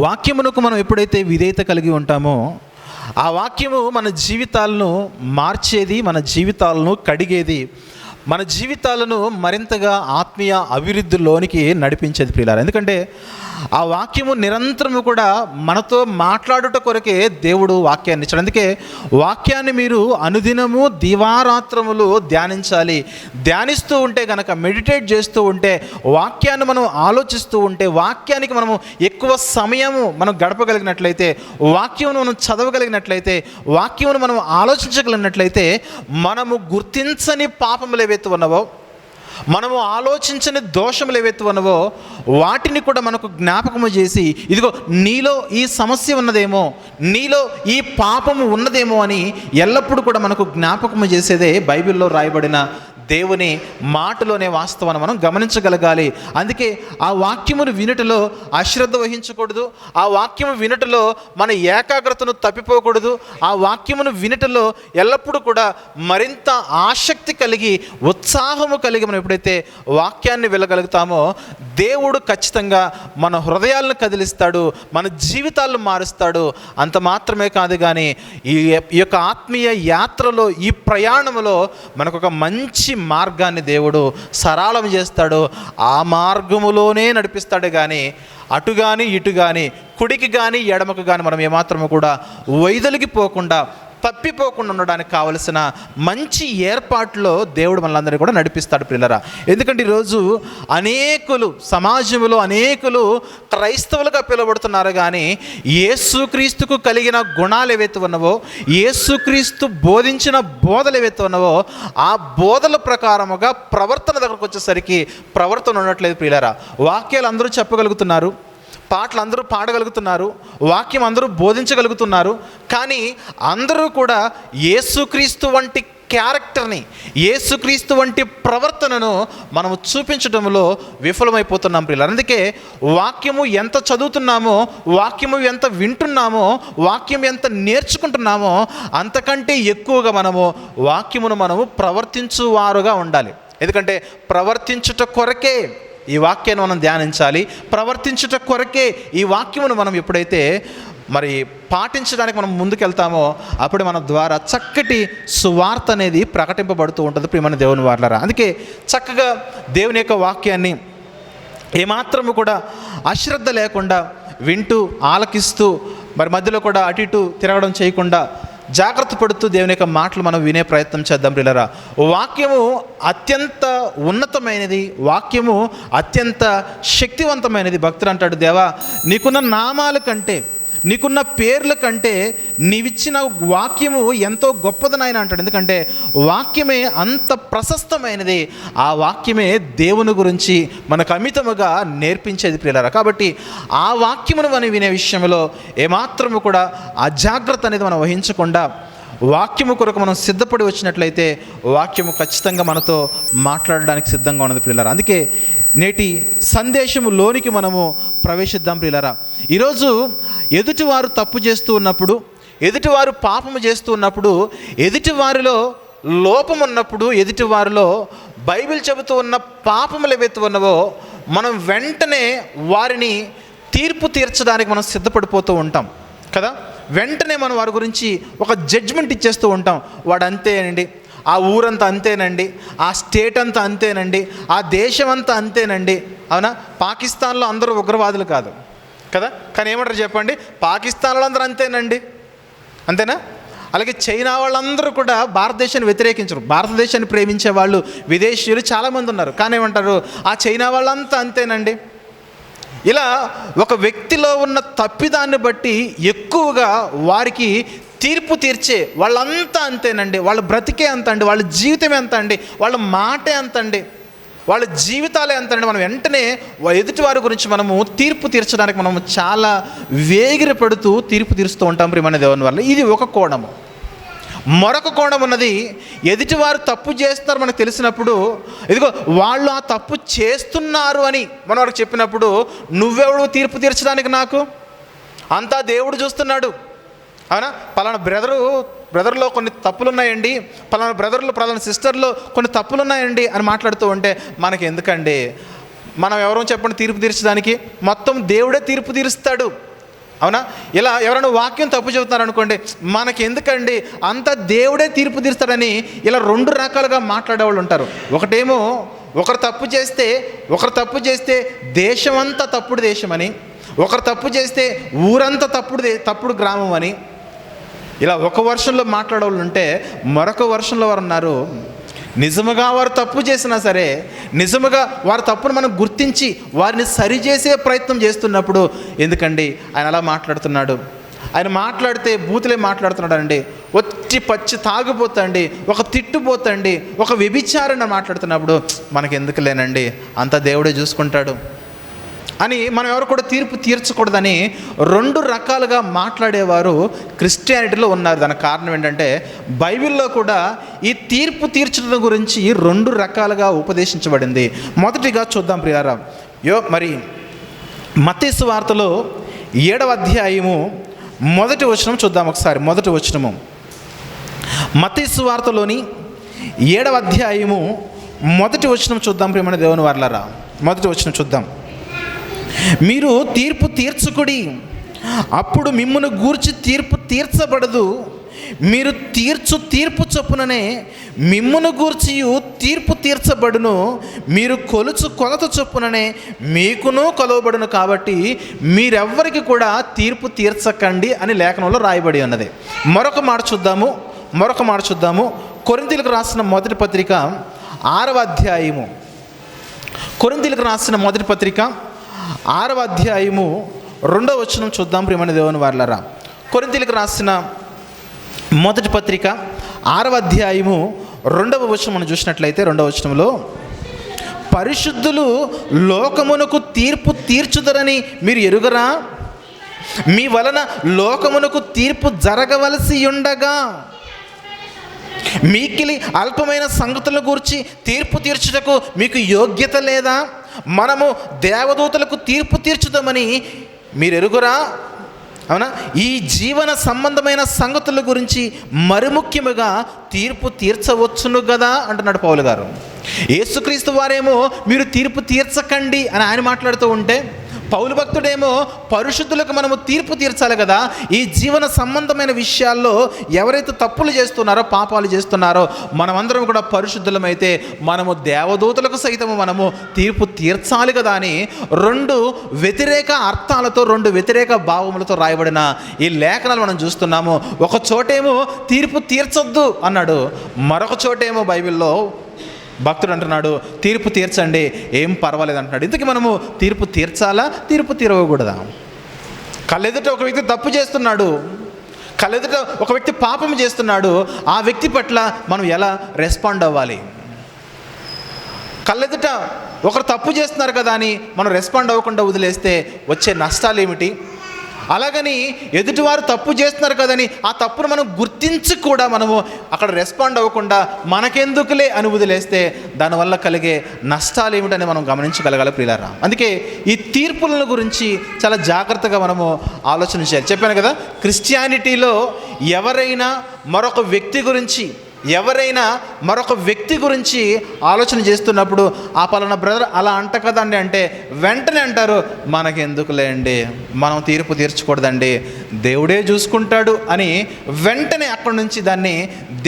వాక్యమునకు మనం ఎప్పుడైతే విధేయత కలిగి ఉంటామో, ఆ వాక్యము మన జీవితాలను మార్చేది, మన జీవితాలను కడిగేది, మన జీవితాలను మరింతగా ఆత్మీయ అభివృద్ధిలోనికి నడిపించేది ప్రియులారా. ఎందుకంటే ఆ వాక్యము నిరంతరము కూడా మనతో మాట్లాడుట కొరకే దేవుడు వాక్యాన్ని ఇచ్చాడు. అందుకే వాక్యాన్ని మీరు అనుదినము దివారాత్రములు ధ్యానించాలి. ధ్యానిస్తూ ఉంటే కనుక, మెడిటేట్ చేస్తూ ఉంటే, వాక్యాన్ని మనం ఆలోచిస్తూ ఉంటే, వాక్యానికి మనము ఎక్కువ సమయము మనం గడపగలిగినట్లయితే, వాక్యమును మనం చదవగలిగినట్లయితే, వాక్యమును మనం ఆలోచించగలిగినట్లయితే, మనము గుర్తించని పాపములు ఏవైతే ఉన్నవో, మనము ఆలోచించని దోషములు ఏవైతే ఉన్నవో వాటిని కూడా మనకు జ్ఞాపకము చేసి, ఇదిగో నీలో ఈ సమస్య ఉన్నదేమో, నీలో ఈ పాపము ఉన్నదేమో అని ఎల్లప్పుడూ కూడా మనకు జ్ఞాపకము చేసేదే బైబిల్లో రాయబడిన దేవుని మాటలోనే వాస్తవాన్ని మనం గమనించగలగాలి. అందుకే ఆ వాక్యమును వినుటలో అశ్రద్ధ వహించకూడదు. ఆ వాక్యము వినుటలో మన ఏకాగ్రతను తప్పిపోకూడదు. ఆ వాక్యమును వినుటలో ఎల్లప్పుడూ కూడా మరింత ఆసక్తి కలిగి, ఉత్సాహము కలిగి మనం ఎప్పుడైతే వాక్యాన్ని వెళ్ళగలుగుతామో, దేవుడు ఖచ్చితంగా మన హృదయాలను కదిలిస్తాడు, మన జీవితాలను మారుస్తాడు. అంత మాత్రమే కాదు కానీ ఈ యొక్క ఆత్మీయ యాత్రలో, ఈ ప్రయాణంలో మనకు ఒక మంచి మార్గాన్ని దేవుడు సరళం చేస్తాడు. ఆ మార్గములోనే నడిపిస్తాడు కానీ అటు కానీ ఇటు కానీ, కుడికి కానీ ఎడమకు కానీ మనం ఏమాత్రము కూడా వైదొలిగిపోకుండా, తప్పిపోకుండా ఉండడానికి కావలసిన మంచి ఏర్పాట్లో దేవుడు మనలందరినీ కూడా నడిపిస్తాడు ప్రియులారా. ఎందుకంటే ఈరోజు అనేకులు, సమాజంలో అనేకులు క్రైస్తవులుగా పిలువబడుతున్నారు కానీ యేసుక్రీస్తుకు కలిగిన గుణాలు ఏవైతే ఉన్నవో, యేసుక్రీస్తు బోధించిన బోధలు ఏవైతే ఉన్నవో, ఆ బోధల ప్రకారముగా ప్రవర్తన దగ్గరకు వచ్చేసరికి ప్రవర్తన ఉండట్లేదు ప్రియులారా. వాక్యాలు అందరూ చెప్పగలుగుతున్నారు, పాటలు అందరూ పాడగలుగుతున్నారు, వాక్యం అందరూ బోధించగలుగుతున్నారు, కానీ అందరూ కూడా యేసుక్రీస్తు వంటి క్యారెక్టర్ని, యేసుక్రీస్తు వంటి ప్రవర్తనను మనము చూపించడంలో విఫలమైపోతున్నాం ప్రియులారా. అందుకే వాక్యము ఎంత చదువుతున్నామో, వాక్యము ఎంత వింటున్నామో, వాక్యం ఎంత నేర్చుకుంటున్నామో, అంతకంటే ఎక్కువగా మనము వాక్యమును మనము ప్రవర్తించువారుగా ఉండాలి. ఎందుకంటే ప్రవర్తించుట కొరకే ఈ వాక్యాన్ని మనం ధ్యానించాలి. ప్రవర్తించుట కొరకే ఈ వాక్యమును మనం ఎప్పుడైతే మరి పాటించడానికి మనం ముందుకెళ్తామో, అప్పుడు మన ద్వారా చక్కటి సువార్త అనేది ప్రకటింపబడుతూ ఉంటుంది ప్రియమైన దేవుని వారలారా. అందుకే చక్కగా దేవుని యొక్క వాక్యాన్ని ఏమాత్రము కూడా అశ్రద్ధ లేకుండా వింటూ, ఆలకిస్తూ, మరి మధ్యలో కూడా అటు ఇటు తిరగడం చేయకుండా జాగ్రత్త పడుతూ దేవుని యొక్క మాటలు మనం వినే ప్రయత్నం చేద్దాం ప్రియులారా. వాక్యము అత్యంత ఉన్నతమైనది, వాక్యము అత్యంత శక్తివంతమైనది. భక్తుడు అంటాడు, దేవా నీకున్న నామాల కంటే, నీకున్న పేర్ల కంటే నీవిచ్చిన వాక్యము ఎంతో గొప్పదనైనా అంటాడు. ఎందుకంటే వాక్యమే అంత ప్రశస్తమైనది. ఆ వాక్యమే దేవుని గురించి మనకు అమితముగా నేర్పించేది ప్రియులారా. కాబట్టి ఆ వాక్యమును మనం వినే విషయంలో ఏమాత్రము కూడా అజాగ్రత్త అనేది మనం వహించకుండా, వాక్యము కొరకు మనం సిద్ధపడి వచ్చినట్లయితే వాక్యము ఖచ్చితంగా మనతో మాట్లాడడానికి సిద్ధంగా ఉన్నది ప్రియులారా. అందుకే నేటి సందేశములోనికి మనము ప్రవేశిద్దాం ప్రియులారా. ఈరోజు ఎదుటివారు తప్పు చేస్తూ ఉన్నప్పుడు, ఎదుటివారు పాపము చేస్తూ ఉన్నప్పుడు, ఎదుటివారిలో లోపం ఉన్నప్పుడు, ఎదుటివారిలో బైబిల్ చెబుతూ ఉన్న పాపములు ఏవైతే ఉన్నవో మనం వెంటనే వారిని తీర్పు తీర్చడానికి మనం సిద్ధపడిపోతూ ఉంటాం కదా. వెంటనే మనం వారి గురించి ఒక జడ్జ్మెంట్ ఇచ్చేస్తూ ఉంటాం. వాడు అంతేనండి, ఆ ఊరంతా అంతేనండి, ఆ స్టేట్ అంతా అంతేనండి, ఆ దేశం అంతా అంతేనండి. అవునా? పాకిస్తాన్లో అందరూ ఉగ్రవాదులు కాదు కదా, కానీ ఏమంటారు చెప్పండి, పాకిస్తాన్లో అందరూ అంతేనండి, అంతేనా? అలాగే చైనా వాళ్ళందరూ కూడా భారతదేశాన్ని వ్యతిరేకించరు. భారతదేశాన్ని ప్రేమించే వాళ్ళు విదేశీయులు చాలామంది ఉన్నారు, కానీ ఏమంటారు, ఆ చైనా వాళ్ళంతా అంతేనండి. ఇలా ఒక వ్యక్తిలో ఉన్న తప్పిదాన్ని బట్టి ఎక్కువగా వారికి తీర్పు తీర్చే వాళ్ళంతా అంతేనండి, వాళ్ళ బ్రతికే అంత అండి, వాళ్ళ జీవితమే అంత అండి, వాళ్ళ మాటే అంత అండి, వాళ్ళ జీవితాలే అంత అండి. మనం వెంటనే ఎదుటి వారి గురించి మనము తీర్పు తీర్చడానికి మనము చాలా వేగిరపడుతూ తీర్పు తీరుస్తూ ఉంటాం ప్రియమైన దేవుని వల్ల. ఇది ఒక కోణము. మరొక కోణం ఉన్నది, ఎదుటివారు తప్పు చేస్తున్నారు మనకు తెలిసినప్పుడు, ఇదిగో వాళ్ళు ఆ తప్పు చేస్తున్నారు అని మనం వారికి చెప్పినప్పుడు, నువ్వెవడు తీర్పు తీర్చడానికి, నాకు అంతా దేవుడు చూస్తున్నాడు. అవునా? పలానా బ్రదర్లో కొన్ని తప్పులు ఉన్నాయండి, పలానా సిస్టర్లో కొన్ని తప్పులు ఉన్నాయండి అని మాట్లాడుతూ ఉంటే మనకి ఎందుకండి, మనం ఎవరో చెప్పండి తీర్పు తీర్చడానికి, మొత్తం దేవుడే తీర్పు తీరుస్తాడు. అవునా? ఇలా ఎవరైనా వాక్యం తప్పు చెబుతున్నారు అనుకోండి, మనకెందుకండి అంత దేవుడే తీర్పు తీరుస్తాడని ఇలా 2 రకాలుగా మాట్లాడేవాళ్ళు ఉంటారు. ఒకటేమో ఒకరు తప్పు చేస్తే దేశమంతా తప్పుడు దేశమని, ఒకరు తప్పు చేస్తే ఊరంతా తప్పుడు గ్రామం అని, ఇలా ఒక వర్షంలో మాట్లాడేవాళ్ళు ఉంటే, మరొక వర్షంలో వారు ఉన్నారు నిజముగా వారు తప్పు చేసినా సరే, నిజముగా వారి తప్పును మనం గుర్తించి వారిని సరిచేసే ప్రయత్నం చేస్తున్నప్పుడు, ఎందుకండి ఆయన అలా మాట్లాడుతున్నాడు, ఆయన మాట్లాడితే బూతులే మాట్లాడుతున్నాడు, వచ్చి పచ్చి తాగుపోతండి, ఒక తిట్టుపోతండి, ఒక వ్యభిచారణ మాట్లాడుతున్నప్పుడు మనకెందుకు లేనండి అంత దేవుడే చూసుకుంటాడు అని మనం ఎవరు కూడా తీర్పు తీర్చకూడదని 2 రకాలుగా మాట్లాడేవారు క్రిస్టియానిటీలో ఉన్నారు. దానికి కారణం ఏంటంటే, బైబిల్లో కూడా ఈ తీర్పు తీర్చడం గురించి 2 రకాలుగా ఉపదేశించబడింది. మొదటిగా చూద్దాం ప్రియారా, మరి మత్తయి సువార్తలో 7వ అధ్యాయము మొదటి వచనం చూద్దాం ఒకసారి. మొదటి వచనము మత్తయి సువార్తలోని 7వ అధ్యాయము మొదటి వచనం చూద్దాం. ప్రియమైన దేవుని వారలారా, మొదటి వచనం చూద్దాం. మీరు తీర్పు తీర్చుకుడి, అప్పుడు మిమ్మును గూర్చి తీర్పు తీర్చబడదు. మీరు తీర్పు చొప్పుననే మిమ్మును గూర్చి తీర్పు తీర్చబడును. మీరు కొలత చొప్పుననే మీకును కొలవబడును. కాబట్టి మీరెవ్వరికి కూడా తీర్పు తీర్చకండి అని లేఖనంలో రాయబడి ఉన్నది. మరొక మాట చూద్దాము. కొరింథీయులకు రాసిన మొదటి పత్రిక 6వ అధ్యాయము. కొరింథీయులకు రాసిన మొదటి పత్రిక 6వ అధ్యాయము 2వ వచనం చూద్దాం. ప్రియమైన దేవుని వారలారా, కొరింథీయులకు రాసిన మొదటి పత్రిక 6వ అధ్యాయము 2వ వచనం మనం చూసినట్లయితే, 2వ వచనంలో, పరిశుద్ధులు లోకమునకు తీర్పు తీర్చుదరని మీరు ఎరుగరా? మీ వలన లోకమునకు తీర్పు జరగవలసి ఉండగా మీకిలి అల్పమైన సంగతుల గురించి తీర్పు తీర్చుటకు మీకు యోగ్యత లేదా? మనము దేవదూతలకు తీర్పు తీర్చుదామని మీరు ఎరుగురా? అవునా? ఈ జీవన సంబంధమైన సంగతుల గురించి మరి ముఖ్యముగా తీర్పు తీర్చవచ్చును కదా అంటున్నాడు పౌలు గారు. యేసుక్రీస్తు వారేమో మీరు తీర్పు తీర్చకండి అని ఆయన మాట్లాడుతూ ఉంటే, పౌలు భక్తుడేమో పరిశుద్ధులకు మనము తీర్పు తీర్చాలి కదా. ఈ జీవన సంబంధమైన విషయాల్లో ఎవరైతే తప్పులు చేస్తున్నారో, పాపాలు చేస్తున్నారో, మనమందరం కూడా పరిశుద్ధులమైతే మనము దేవదూతలకు సైతము మనము తీర్పు తీర్చాలి కదా అని 2 వ్యతిరేక అర్థాలతో, 2 వ్యతిరేక భావములతో రాయబడిన ఈ లేఖనాలు మనం చూస్తున్నాము. ఒక చోటేమో తీర్పు తీర్చొద్దు అన్నాడు, మరొక చోటేమో బైబిల్లో భక్తుడు అంటున్నాడు తీర్పు తీర్చండి, ఏం పర్వాలేదు అంటున్నాడు. ఇంతకీ మనము తీర్పు తీర్చాలా, తీర్పు తీరవకూడదా? కళ్ళెదుట ఒక వ్యక్తి తప్పు చేస్తున్నాడు, కళ్ళెదుట ఒక వ్యక్తి పాపం చేస్తున్నాడు, ఆ వ్యక్తి పట్ల మనం ఎలా రెస్పాండ్ అవ్వాలి? కళ్ళెదుట ఒకరు తప్పు చేస్తున్నారు కదా అని మనం రెస్పాండ్ అవ్వకుండా వదిలేస్తే వచ్చే నష్టాలు ఏమిటి? అలాగని ఎదుటివారు తప్పు చేస్తున్నారు కదని ఆ తప్పును మనం గుర్తించి కూడా మనము అక్కడ రెస్పాండ్ అవ్వకుండా మనకెందుకులే అని వదిలేస్తే దానివల్ల కలిగే నష్టాలు ఏమిటని మనం గమనించగలగాలి ప్రియులారా. అందుకే ఈ తీర్పుల గురించి చాలా జాగ్రత్తగా మనము ఆలోచన చేయాలి. చెప్పాను కదా, క్రిస్టియానిటీలో ఎవరైనా మరొక వ్యక్తి గురించి ఆలోచన చేస్తున్నప్పుడు, ఆ పలానా బ్రదర్ అలా అంట కదండి అంటే వెంటనే అంటారు మనకెందుకులే అండి, మనం తీర్పు తీర్చకూడదండి, దేవుడే చూసుకుంటాడు అని వెంటనే అక్కడి నుంచి దాన్ని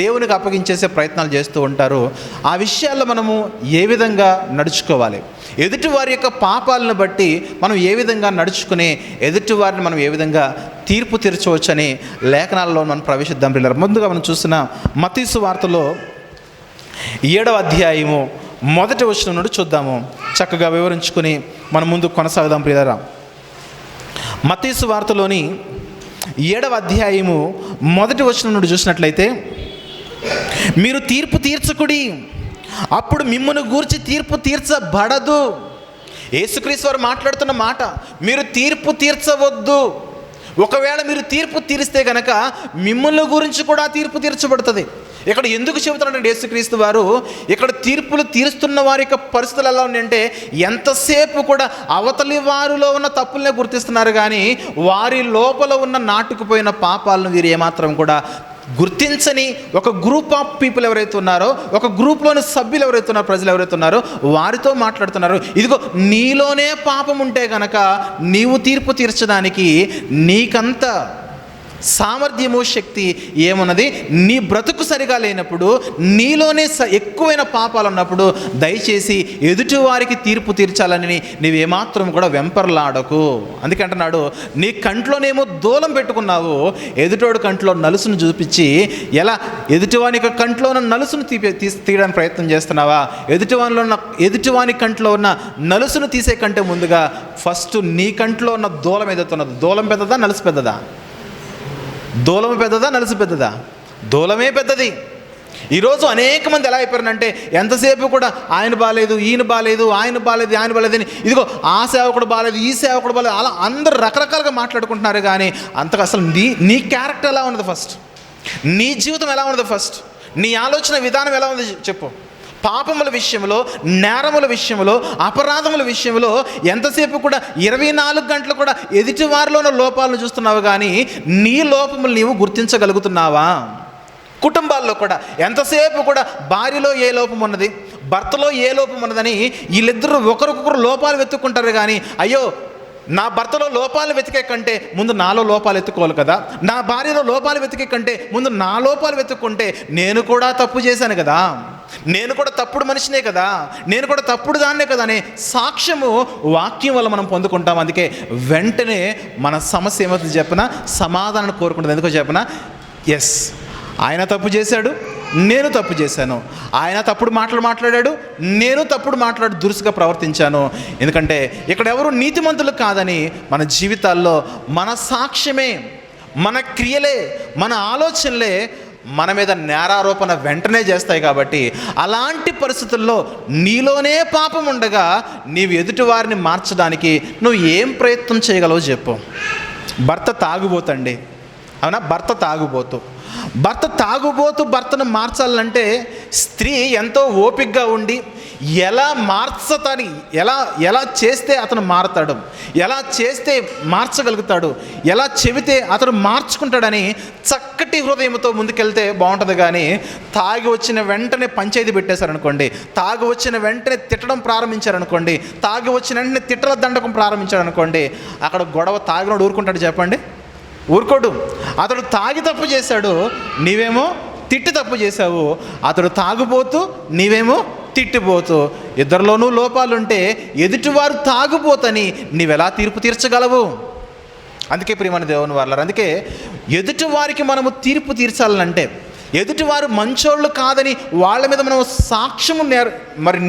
దేవునికి అప్పగించేసే ప్రయత్నాలు చేస్తూ ఉంటారు. ఆ విషయాల్లో మనము ఏ విధంగా నడుచుకోవాలి, ఎదుటి వారి యొక్క పాపాలను బట్టి మనం ఏ విధంగా నడుచుకుని ఎదుటి వారిని మనం ఏ విధంగా తీర్పు తీర్చవచ్చని లేఖనాలలో మనం ప్రవేశిద్దాం ప్రియులారా. ముందుగా మనం చూసిన మత్తయి సువార్తలో 7వ అధ్యాయము మొదటి వచనం నుండి చూద్దాము. చక్కగా వివరించుకొని మనం ముందు కొనసాగుదాం ప్రియులారా. మత్తయి సువార్తలోని 7వ అధ్యాయము మొదటి వచనం నుండి చూసినట్లయితే, మీరు తీర్పు తీర్చకుడి, అప్పుడు మిమ్మును గూర్చి తీర్పు తీర్చబడదు. యేసుక్రీస్తు వారు మాట్లాడుతున్న మాట, మీరు తీర్పు తీర్చవద్దు. ఒకవేళ మీరు తీర్పు తీరిస్తే కనుక మిమ్ముల గురించి కూడా తీర్పు తీర్చబడుతుంది. ఇక్కడ ఎందుకు చెబుతున్నాడంటే యేసుక్రీస్తు వారు, ఇక్కడ తీర్పులు తీరుస్తున్న వారి యొక్క పరిస్థితులు ఎలా ఉన్నాయంటే, ఎంతసేపు కూడా అవతలి వారిలో ఉన్న తప్పులనే గుర్తిస్తున్నారు కానీ వారి లోపల ఉన్న నాటుకుపోయిన పాపాలను వీరు ఏమాత్రం కూడా గుర్తించని ఒక గ్రూప్ ఆఫ్ పీపుల్ ఎవరైతే ఉన్నారో, ఒక గ్రూప్లోని సభ్యులు ఎవరైతే ఉన్నారో, ప్రజలు ఎవరైతే ఉన్నారో వారితో మాట్లాడుతున్నారు. ఇదిగో నీలోనే పాపం ఉంటే గనక నీవు తీర్పు తీర్చడానికి నీకంత సామర్థ్యము, శక్తి ఏమున్నది? నీ బ్రతుకు సరిగా లేనప్పుడు, నీలోనే ఎక్కువైన పాపాలు ఉన్నప్పుడు దయచేసి ఎదుటివారికి తీర్పు తీర్చాలని నీవేమాత్రం కూడా వెంపర్లాడకు. అందుకంటున్నాడు, నీ కంట్లోనేమో దూలం పెట్టుకున్నావు, ఎదుటోడు కంట్లో నలుసును చూపించి ఎలా ఎదుటివాని కంట్లో ఉన్న నలుసును తీయడానికి ప్రయత్నం చేస్తున్నావా? ఎదుటివాని కంట్లో ఉన్న నలుసును తీసే కంటే ముందుగా ఫస్ట్ నీ కంట్లో ఉన్న దూలం ఏదైతే ఉన్నదో, దూలం పెద్దదా నలుసు పెద్దదా? దూలము పెద్దదా నలుసు పెద్దదా? దూలమే పెద్దది. ఈరోజు అనేక మంది ఎలా అయిపోయారంటే ఎంతసేపు కూడా ఆయన బాగాలేదు, ఈయన బాగాలేదు, ఆయన బాగాలేదు, ఆయన బాగాలేదు అని, ఇదిగో ఆ సేవకుడు బాగాలేదు, ఈ సేవకుడు బాగాలేదు, అలా అందరూ రకరకాలుగా మాట్లాడుకుంటున్నారు. కానీ అంతగా అసలు నీ క్యారెక్టర్ ఎలా ఉన్నది ఫస్ట్? నీ జీవితం ఎలా ఉన్నది ఫస్ట్? నీ ఆలోచన విధానం ఎలా ఉంది చెప్పు. పాపముల విషయంలో, నేరముల విషయంలో, అపరాధముల విషయంలో ఎంతసేపు కూడా 24 గంటలు కూడా ఎదుటివారిలో ఉన్న లోపాలను చూస్తున్నావు, కానీ నీ లోపములు నీవు గుర్తించగలుగుతున్నావా? కుటుంబాల్లో కూడా ఎంతసేపు కూడా భార్యలో ఏ లోపం ఉన్నది, భర్తలో ఏ లోపం ఉన్నదని వీళ్ళిద్దరూ ఒకరికొకరు లోపాలు వెతుక్కుంటారు. కానీ అయ్యో, నా భర్తలో లోపాలు వెతికే కంటే ముందు నాలో లోపాలు ఎత్తుకోవాలి కదా, నా భార్యలో లోపాలు వెతికే కంటే ముందు నా లోపాలు వెతుక్కుంటే నేను కూడా తప్పు చేశాను కదా, నేను కూడా తప్పుడు మనిషినే కదా, నేను కూడా తప్పుడు దాన్నే కదా అనే సాక్ష్యము వాక్యం వల్ల మనం పొందుకుంటాం. అందుకే వెంటనే మన సమస్య ఏమవుతుంది చెప్పినా సమాధానం కోరుకుంటుంది. ఎందుకో చెప్పినా, ఎస్, ఆయన తప్పు చేశాడు, నేను తప్పు చేశాను, ఆయన తప్పుడు మాట్లాడాడు, నేను తప్పుడు దురుసుగా ప్రవర్తించాను. ఎందుకంటే ఇక్కడ ఎవరు నీతిమంతులు కాదని మన జీవితాల్లో మన సాక్ష్యమే, మన క్రియలే, మన ఆలోచనలే మన మీద నేరారోపణ వెంటనే చేస్తాయి. కాబట్టి అలాంటి పరిస్థితుల్లో నీలోనే పాపం ఉండగా నీవు ఎదుటి వారిని మార్చడానికి నువ్వు ఏం ప్రయత్నం చేయగలవో చెప్పు. భర్త తాగుబోతండి, అవునా? భర్త తాగుబోతూ భర్తను మార్చాలంటే స్త్రీ ఎంతో ఓపికగా ఉండి ఎలా చేస్తే అతను మారతాడు, ఎలా చేస్తే మార్చగలుగుతాడు, ఎలా చెబితే అతను మార్చుకుంటాడని చక్కటి హృదయంతో ముందుకెళ్తే బాగుంటుంది. కానీ తాగి వచ్చిన వెంటనే పంచాయతీ పెట్టేశారనుకోండి, తాగి వచ్చిన వెంటనే తిట్టడం ప్రారంభించారనుకోండి, తాగి వచ్చిన వెంటనే తిట్టల దండకం ప్రారంభించారనుకోండి, అక్కడ గొడవ తాగినోడు ఊరుకుంటాడు చెప్పండి? ఊరుకోడు. అతడు తాగి తప్పు చేశాడు, నీవేమో తిట్టి తప్పు చేశావు. అతడు తాగుబోతూ, నీవేమో తిట్టిపోతూ, ఇద్దరిలోనూ లోపాలుంటే ఎదుటివారు తాగుబోతని నీవెలా తీర్పు తీర్చగలవు? అందుకే ప్రియమైన దేవుని వాళ్ళారు, అందుకే ఎదుటివారికి మనము తీర్పు తీర్చాలంటే, ఎదుటివారు మంచోళ్ళు కాదని వాళ్ళ మీద మనం సాక్ష్యము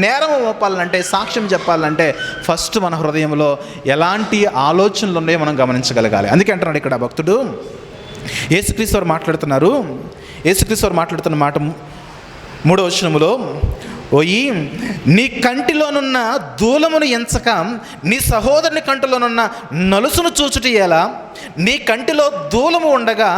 నేరం మోపాలంటే, సాక్ష్యం చెప్పాలంటే ఫస్ట్ మన హృదయంలో ఎలాంటి ఆలోచనలు ఉన్నాయో మనం గమనించగలగాలి. అందుకే అంటున్నాడు ఇక్కడ భక్తుడు, యేసుక్రీస్తు వారు మాట్లాడుతున్న మాట 3వ వచనములో, ఓయి నీ కంటిలోనున్న దూలమును ఎంచక నీ సహోదరుని కంటిలోనున్న నలుసును చూచుట ఎలా? నీ కంటిలో దూలము ఉండగా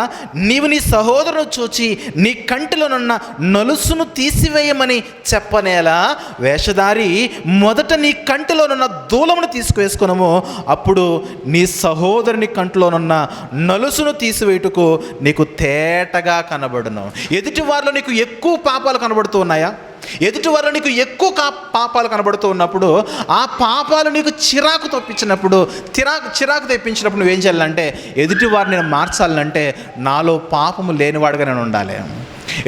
నీవు నీ సహోదరును చూచి నీ కంటిలోనున్న నలుసును తీసివేయమని చెప్పనేలా? వేషధారి, మొదట నీ కంటిలోనున్న దూలమును తీసుకువేసుకునము, అప్పుడు నీ సహోదరుని కంటిలోనున్న నలుసును తీసివేయుటకు నీకు తేటగా కనబడును. ఎదుటి వారిలో నీకు ఎక్కువ పాపాలు కనబడుతూ ఉన్నాయా? ఎదుటి వారిలో నీకు ఎక్కువ పాపాలు కనబడుతూ ఉన్నప్పుడు, ఆ పాపాలు నీకు చిరాకు తెప్పించినప్పుడు నువ్వేం చేయాలంటే, ఎదుటి వారిని నేను మార్చాలంటే నాలో పాపము లేనివాడుగా నేను ఉండాలి.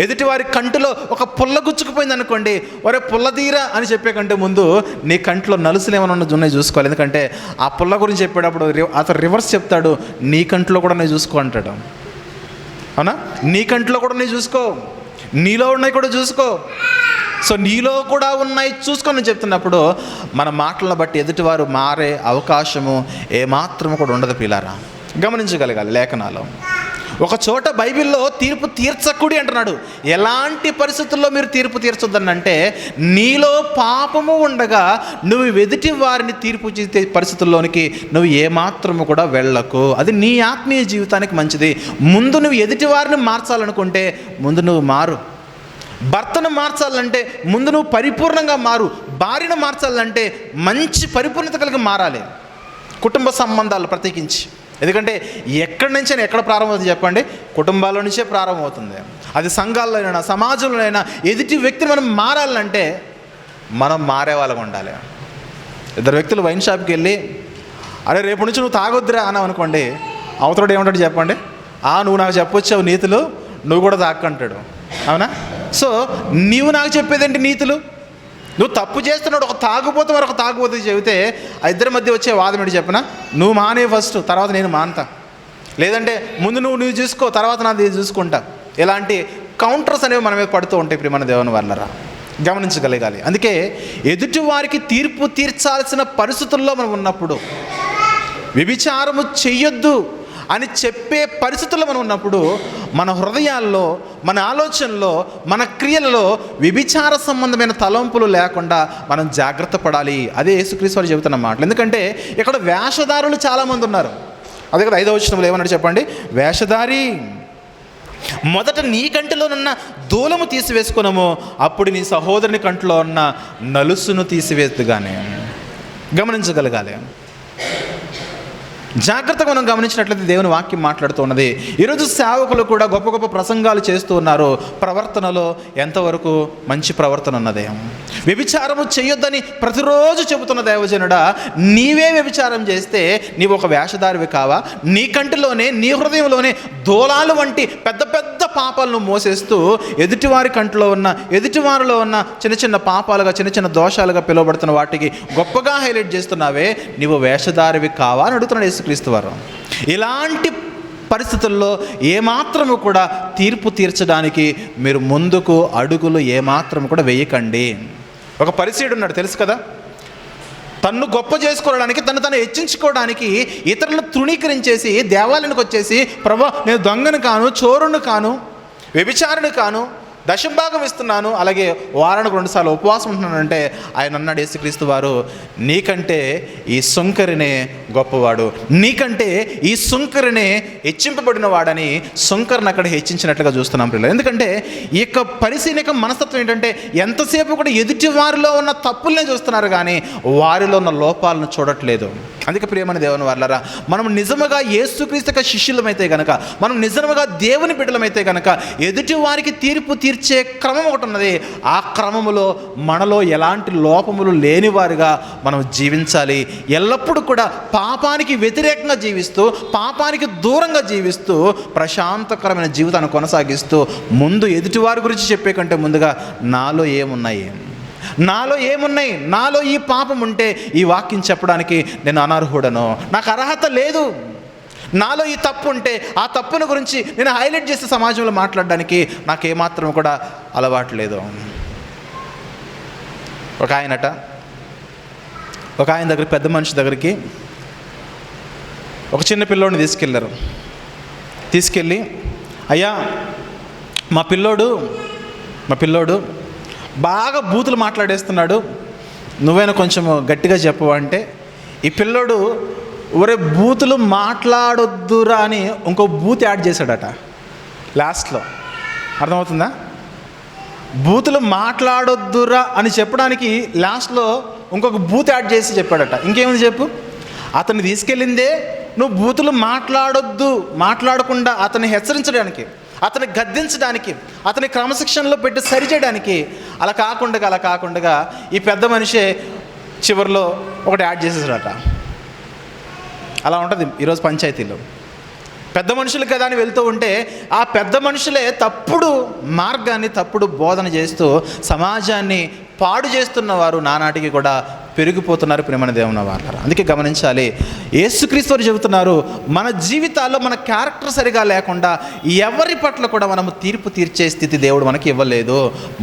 ఎదుటివారి కంటిలో ఒక పుల్ల గుచ్చుకుపోయింది అనుకోండి, ఒరే పుల్లదీరా అని చెప్పే కంటే ముందు నీ కంటిలో నలుసులు ఏమైనా ఉన్నాయి చూసుకోవాలి. ఎందుకంటే ఆ పుల్ల గురించి చెప్పేటప్పుడు అతను రివర్స్ చెప్తాడు, నీ కంటిలో కూడా నేను చూసుకో అంటాడు. అవునా? నీ కంటిలో కూడా నేను చూసుకో, నీలో ఉన్నాయి కూడా చూసుకో. సో నీలో కూడా ఉన్నాయి చూసుకొని చెప్తున్నప్పుడు మన మాటలను బట్టి ఎదుటివారు మారే అవకాశము ఏమాత్రము కూడా ఉండదు. పిల్లారా, గమనించగలగాలి. లేఖనాలు ఒక చోట బైబిల్లో తీర్పు తీర్చకుడి అంటున్నాడు. ఎలాంటి పరిస్థితుల్లో మీరు తీర్పు తీర్చొద్దనంటే, నీలో పాపము ఉండగా నువ్వు ఎదుటి వారిని తీర్పు చేసే పరిస్థితుల్లోనికి నువ్వు ఏమాత్రము కూడా వెళ్ళకు. అది నీ ఆత్మీయ జీవితానికి మంచిది. ముందు నువ్వు ఎదుటి వారిని మార్చాలనుకుంటే ముందు నువ్వు మారు. భర్తను మార్చాలంటే ముందు నువ్వు పరిపూర్ణంగా మారు. భార్యను మార్చాలంటే మంచి పరిపూర్ణత కలిగి మారాలి. కుటుంబ సంబంధాలు ప్రత్యేకించి ఎందుకంటే ఎక్కడి నుంచైనా ఎక్కడ ప్రారంభమవుతుంది చెప్పండి? కుటుంబాల నుంచే ప్రారంభమవుతుంది. అది సంఘాల్లోనైనా సమాజంలోనైనా ఎదుటి వ్యక్తిని మనం మారాలంటే మనం మారే వాళ్ళగా ఉండాలి. ఇద్దరు వ్యక్తులు వైన్ షాప్కి వెళ్ళి అరే రేపు నుంచి నువ్వు తాగొద్దురా అన్నావు అనుకోండి, అవతలడు ఏమంటాడు చెప్పండి? నువ్వు నాకు చెప్పొచ్చావు నీతులు, నువ్వు కూడా తాక్కంటాడు. అవునా? సో నీవు నాకు చెప్పేదేంటి నీతులు? నువ్వు తప్పు చేస్తున్నాడు, ఒక తాగుపోతే మరొక తాగుపోతే చెబితే ఆ ఇద్దరి మధ్య వచ్చే వాదం ఏంటి చెప్పనా? నువ్వు మానే ఫస్ట్, తర్వాత నేను మానతా, లేదంటే ముందు నువ్వు చూసుకో, తర్వాత నాది చూసుకుంటా. ఇలాంటి కౌంటర్స్ అనేవి మన మీద పడుతూ ఉంటాయి. ఇప్పుడు మన దేవుని వల్లరా గమనించగలగాలి. అందుకే ఎదుటి వారికి తీర్పు తీర్చాల్సిన పరిస్థితుల్లో మనం ఉన్నప్పుడు, వ్యభిచారము చెయ్యొద్దు అని చెప్పే పరిస్థితుల్లో మనం ఉన్నప్పుడు, మన హృదయాల్లో, మన ఆలోచనలో, మన క్రియలలో వ్యభిచార సంబంధమైన తలంపులు లేకుండా మనం జాగ్రత్త పడాలి. అదే యేసుక్రీస్తు వారు చెబుతున్న మాటలు. ఎందుకంటే ఇక్కడ వేషధారులు చాలామంది ఉన్నారు. అదే కదా 5వ వచనంలో ఏమన్నాడు చెప్పండి? వేషధారి, మొదట నీ కంటిలోనున్న దూలము తీసివేసుకున్నాము, అప్పుడు నీ సహోదరుని కంటిలో ఉన్న నలుసును తీసివేద్దుగానే. గమనించగలగాలి. జాగ్రత్తగా మనం గమనించినట్లయితే దేవుని వాక్యం మాట్లాడుతూ ఉన్నది. ఈరోజు సేవకులు కూడా గొప్ప గొప్ప ప్రసంగాలు చేస్తూ ఉన్నారు. ప్రవర్తనలో ఎంతవరకు మంచి ప్రవర్తన ఉన్నది? వ్యభిచారము చేయొద్దని ప్రతిరోజు చెబుతున్న దైవజనుడా, నీవే వ్యభిచారం చేస్తే నీవు ఒక వేషధారివి కావా? నీ కంటిలోనే, నీ హృదయంలోనే దూలాలు వంటి పెద్ద పెద్ద పాపాలను మోసేస్తూ ఎదుటివారి కంటిలో ఉన్న, ఎదుటివారిలో ఉన్న చిన్న చిన్న పాపాలుగా, చిన్న చిన్న దోషాలుగా పిలువబడుతున్న వాటికి గొప్పగా హైలైట్ చేస్తున్నావే, నీవు వేషధారివి కావా అని అడుగుతున్నాడు యేసుక్రీస్తు వారు. ఇలాంటి పరిస్థితుల్లో ఏమాత్రము కూడా తీర్పు తీర్చడానికి మీరు ముందుకు అడుగులు ఏమాత్రము కూడా వేయకండి. ఒక పరిసయ్యుడు ఉన్నాడు, తెలుసు కదా? తన్ను గొప్ప చేసుకోవడానికి, తను హెచ్చించుకోవడానికి ఇతరులను తృణీకరించేసి దేవాలయానికి వచ్చేసి, ప్రభా నేను దొంగను కాను, చోరును కాను, వ్యభిచారుని కాను, దశభాగం ఇస్తున్నాను, అలాగే వారానికి 2 సార్లు ఉపవాసం ఉంటున్నానంటే ఆయన అన్నాడు యేసుక్రీస్తు వారు, నీకంటే ఈ సుంకరినే గొప్పవాడు, నీకంటే ఈ సుంకరినే హెచ్చింపబడిన వాడని సుంకరిని అక్కడ హెచ్చించినట్లుగా చూస్తున్నాం పిల్లలు. ఎందుకంటే ఈ యొక్క పరిశీలక మనస్తత్వం ఏంటంటే ఎంతసేపు కూడా ఎదుటి వారిలో ఉన్న తప్పులనే చూస్తున్నారు కానీ వారిలో ఉన్న లోపాలను చూడట్లేదు. అందుకే ప్రియమైన దేవుని వారలారా, మనం నిజముగా యేసుక్రీస్తు యొక్క శిష్యులమైతే కనుక, మనం నిజముగా దేవుని బిడ్డలమైతే కనుక ఎదుటి వారికి తీర్పు తీర్చే క్రమం ఒకటి ఉన్నది. ఆ క్రమములో మనలో ఎలాంటి లోపములు లేని వారిగా మనం జీవించాలి. ఎల్లప్పుడూ కూడా పాపానికి వ్యతిరేకంగా జీవిస్తూ, పాపానికి దూరంగా జీవిస్తూ, ప్రశాంతకరమైన జీవితాన్ని కొనసాగిస్తూ, ముందు ఎదుటివారి గురించి చెప్పే కంటే ముందుగా నాలో ఏమున్నాయి, నాలో ఈ పాపం ఉంటే ఈ వాక్యం చెప్పడానికి నేను అనర్హుడను, నాకు అర్హత లేదు, నాలో ఈ తప్పు ఉంటే ఆ తప్పును గురించి నేను హైలైట్ చేసే సమాజంలో మాట్లాడడానికి నాకేమాత్రం కూడా అలవాటు లేదు. ఒక ఆయన దగ్గర, పెద్ద మనిషి దగ్గరికి ఒక చిన్న పిల్లోడిని తీసుకెళ్ళి అయ్యా మా పిల్లోడు బాగా బూతులు మాట్లాడేస్తున్నాడు, నువ్వైనా కొంచెం గట్టిగా చెప్పవా అంటే, ఈ పిల్లోడు ఒరే బూతులు మాట్లాడొద్దురా అని ఇంకో బూత్ యాడ్ చేశాడట లాస్ట్లో. అర్థమవుతుందా? బూతులు మాట్లాడొద్దురా అని చెప్పడానికి లాస్ట్లో ఇంకొక బూత్ యాడ్ చేసి చెప్పాడట. ఇంకేముంది చెప్పు? అతన్ని తీసుకెళ్ళిందే నువ్వు బూతులు మాట్లాడకుండా అతన్ని హెచ్చరించడానికి, అతన్ని గద్దించడానికి, అతని క్రమశిక్షణలో పెట్టి సరిచేయడానికి. అలా కాకుండా ఈ పెద్ద మనిషే చివరిలో ఒకటి యాడ్ చేసేసాడట. అలా ఉంటుంది ఈరోజు పంచాయతీలో. పెద్ద మనుషులు కదా అని వెళ్తూ ఉంటే ఆ పెద్ద మనుషులే తప్పుడు మార్గాన్ని, తప్పుడు బోధన చేస్తూ సమాజాన్ని పాడు చేస్తున్న వారు నానాటికి కూడా పెరిగిపోతున్నారు ప్రియమైన దేవుని వారలారా. అందుకే గమనించాలి, యేసుక్రీస్తు వారు చెబుతున్నారు, మన జీవితాల్లో మన క్యారెక్టర్ సరిగా లేకుండా ఎవరి పట్ల కూడా మనము తీర్పు తీర్చే స్థితి దేవుడు మనకి ఇవ్వలేదు.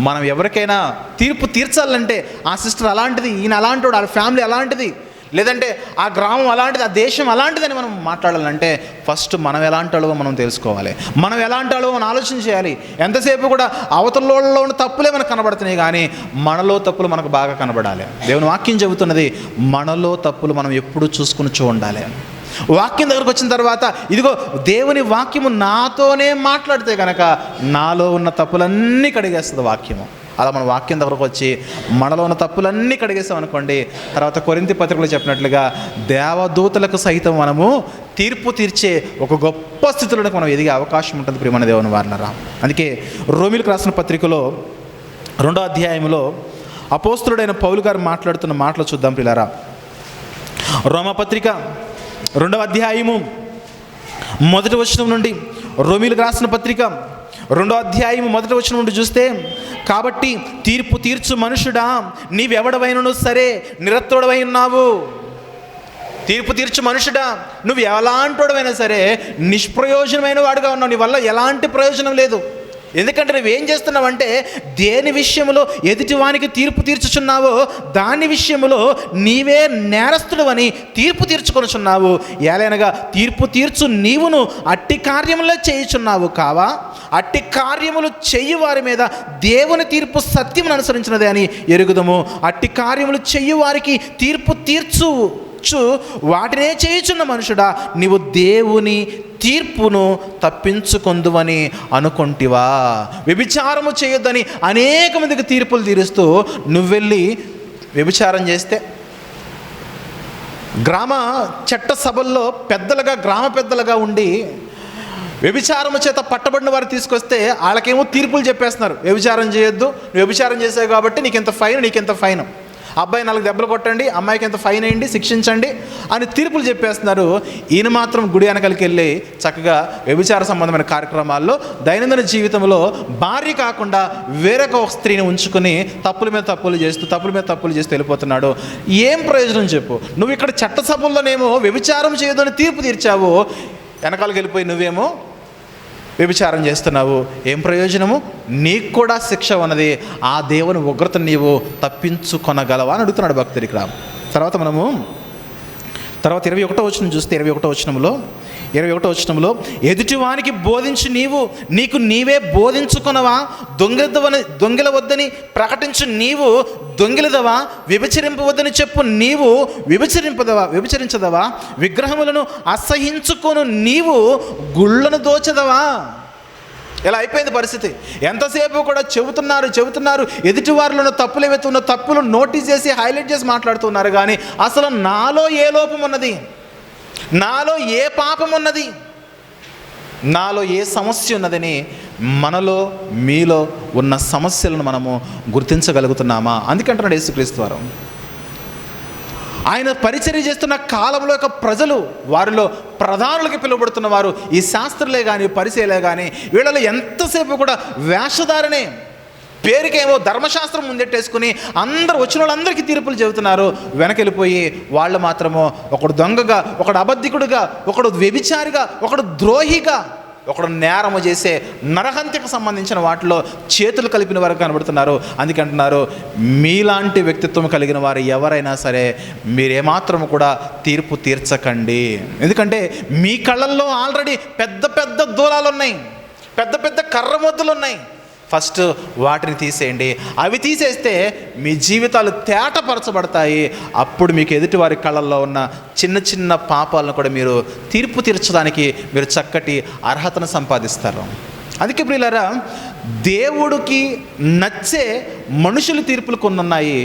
మనం ఎవరికైనా తీర్పు తీర్చాలంటే ఆ సిస్టర్ అలాంటిది, ఈయన అలాంటి వాడు, ఆ ఫ్యామిలీ అలాంటిది, లేదంటే ఆ గ్రామం అలాంటిది, ఆ దేశం అలాంటిదని మనం మాట్లాడాలంటే ఫస్ట్ మనం ఎలాంటి వాళ్ళో మనం తెలుసుకోవాలి, మనం ఎలాంటి వాళ్ళో మనం ఆలోచన చేయాలి. ఎంతసేపు కూడా అవతలలో ఉన్న తప్పులే మనకు కనబడుతున్నాయి కానీ మనలో తప్పులు మనకు బాగా కనబడాలి. దేవుని వాక్యం చెబుతున్నది, మనలో తప్పులు మనం ఎప్పుడు చూసుకుని ఉండాలి. వాక్యం దగ్గరకు వచ్చిన తర్వాత ఇదిగో దేవుని వాక్యము నాతోనే మాట్లాడితే కనుక నాలో ఉన్న తప్పులన్నీ కడిగేస్తుంది వాక్యము. అలా మన వాక్యం దగ్గరకు వచ్చి మనలో ఉన్న తప్పులన్నీ కడిగేసాం అనుకోండి, తర్వాత కొరింథీ పత్రికలో చెప్పినట్లుగా దేవదూతలకు సైతం మనము తీర్పు తీర్చే ఒక గొప్ప స్థితిలోకి మనం ఎదిగే అవకాశం ఉంటుంది ప్రియమైన దేవుని వారలారా. అందుకే రోమీయులకు రాసిన పత్రికలో 2వ అధ్యాయంలో అపోస్తలుడైన పౌలు గారు మాట్లాడుతున్న మాటలు చూద్దాం ప్రియులారా. రోమపత్రిక 2వ అధ్యాయము 1వ వచనం నుండి, రోమీయులకు రాసిన పత్రిక 2వ అధ్యాయము 1వ వచనం నుండి చూస్తే, కాబట్టి తీర్పు తీర్చు మనుషుడా, నీవెవడవైనను సరే నిరత్తుడవై ఉన్నావు. తీర్పు తీర్చు మనుషుడా, నువ్వు ఎలాంటోడవైనా సరే నిష్ప్రయోజనమైన వాడుగా ఉన్నావు. నీ వల్ల ఎలాంటి ప్రయోజనం లేదు. ఎందుకంటే నువ్వేం చేస్తున్నావంటే, దేని విషయంలో ఎదుటివానికి తీర్పు తీర్చుచున్నావో దాని విషయంలో నీవే నేరస్తుడవని తీర్పు తీర్చుకొనుచున్నావు. ఏలైనగా తీర్పు తీర్చు నీవును అట్టి కార్యములే చేయుచున్నావు కావా? అట్టి కార్యములు చెయ్యి వారి మీద దేవుని తీర్పు సత్యమును అనుసరించినదే అని ఎరుగుదము. అట్టి కార్యములు చెయ్యి వారికి తీర్పు తీర్చు వాటినే చేయుచున్న మనుషుడా, నీవు దేవుని తీర్పును తప్పించుకొందువని అనుకొంటివా? వ్యభిచారము చేయొద్దని అనేక మందికి తీర్పులు తీరుస్తూ నువ్వెళ్ళి వ్యభిచారం చేస్తే, గ్రామ చట్ట సభల్లో గ్రామ పెద్దలుగా ఉండి వ్యభిచారము చేత పట్టబడిన వారు తీసుకొస్తే వాళ్ళకేమో తీర్పులు చెప్పేస్తున్నారు. వ్యభిచారం చేయొద్దు, వ్యభిచారం చేసావు కాబట్టి నీకెంత ఫైన్, అబ్బాయి 4 దెబ్బలు కొట్టండి, అమ్మాయికి ఎంత ఫైన్ వేయండి, శిక్షించండి అని తీర్పులు చెప్పేస్తున్నారు. ఈయన మాత్రం గుడి వెనకలికి వెళ్ళి చక్కగా వ్యభిచార సంబంధమైన కార్యక్రమాల్లో దైనందిన జీవితంలో భార్య కాకుండా వేరొక స్త్రీని ఉంచుకుని తప్పుల మీద తప్పులు చేస్తూ వెళ్ళిపోతున్నాడు. ఏం ప్రయోజనం చెప్పు? నువ్వు ఇక్కడ చట్టసభల్లోనేమో వ్యభిచారం చేయదని తీర్పు తీర్చావు, వెనకాలకి వెళ్ళిపోయి నువ్వేమో వ్యభిచారం చేస్తున్నావు. ఏం ప్రయోజనము? నీకు కూడా శిక్ష ఉన్నది. ఆ దేవుని ఉగ్రత నీవు తప్పించుకొనగలవా అని అడుగుతున్నాడు భక్తుడికి రా. తర్వాత 21వ వచనం చూస్తే, 21వ వచనంలో ఎదుటివానికి బోధించి నీకు నీవే బోధించుకొనవా? దొంగిల వద్దని ప్రకటించు నీవు దొంగిలదవా? వ్యభిచరింపవద్దని చెప్పు నీవు వ్యభిచరించదవా? విగ్రహములను అసహించుకొను నీవు గుళ్ళను దోచదవా? ఇలా అయిపోయింది పరిస్థితి. ఎంతసేపు కూడా చెబుతున్నారు ఎదుటి వారిలో తప్పులు ఏవైతే ఉన్న తప్పులు నోటీస్ చేసి హైలైట్ చేసి మాట్లాడుతున్నారు. కానీ అసలు నాలో ఏ లోపం ఉన్నది, నాలో ఏ పాపం ఉన్నది, నాలో ఏ సమస్య ఉన్నదని మనలో మీలో ఉన్న సమస్యలను మనము గుర్తించగలుగుతున్నామా? అందుకంటున్నాడు యేసుక్రీస్తు వారు. ఆయన పరిచర్య చేస్తున్న కాలంలో యొక్క ప్రజలు, వారిలో ప్రధానులకి పిలువబడుతున్న వారు ఈ శాస్త్రులే కానీ పరిచయలే కానీ వీళ్ళలో ఎంతసేపు కూడా వేషధారణే, పేరుకేమో ధర్మశాస్త్రం ముందెట్టేసుకుని అందరు వచ్చిన వాళ్ళందరికీ తీర్పులు చెబుతున్నారు. వెనకెళ్ళిపోయి వాళ్ళు మాత్రము ఒకడు దొంగగా, ఒకడు అబద్ధికుడుగా, ఒకడు వ్యభిచారిగా, ఒకడు ద్రోహిగా, ఒకడు నేరము చేసే నరహంత్యకు సంబంధించిన వాటిలో చేతులు కలిపిన వారు కనబడుతున్నారు. అందుకే అంటున్నారు, మీలాంటి వ్యక్తిత్వం కలిగిన వారు ఎవరైనా సరే మీరేమాత్రము కూడా తీర్పు తీర్చకండి. ఎందుకంటే మీ కళ్ళల్లో ఆల్రెడీ పెద్ద దూలాలు ఉన్నాయి, పెద్ద కర్రమొద్దులు ఉన్నాయి. ఫస్ట్ వాటిని తీసేయండి. అవి తీసేస్తే మీ జీవితాలు తేటపరచబడతాయి. అప్పుడు మీకు ఎదుటి వారి కళ్ళల్లో ఉన్న చిన్న పాపాలను కూడా మీరు తీర్పు తీర్చడానికి మీరు చక్కటి అర్హతను సంపాదిస్తారు. అందుకే ప్రియులారా, దేవుడికి నచ్చే మనుషుల తీర్పులు కొన్ని ఉన్నాయి,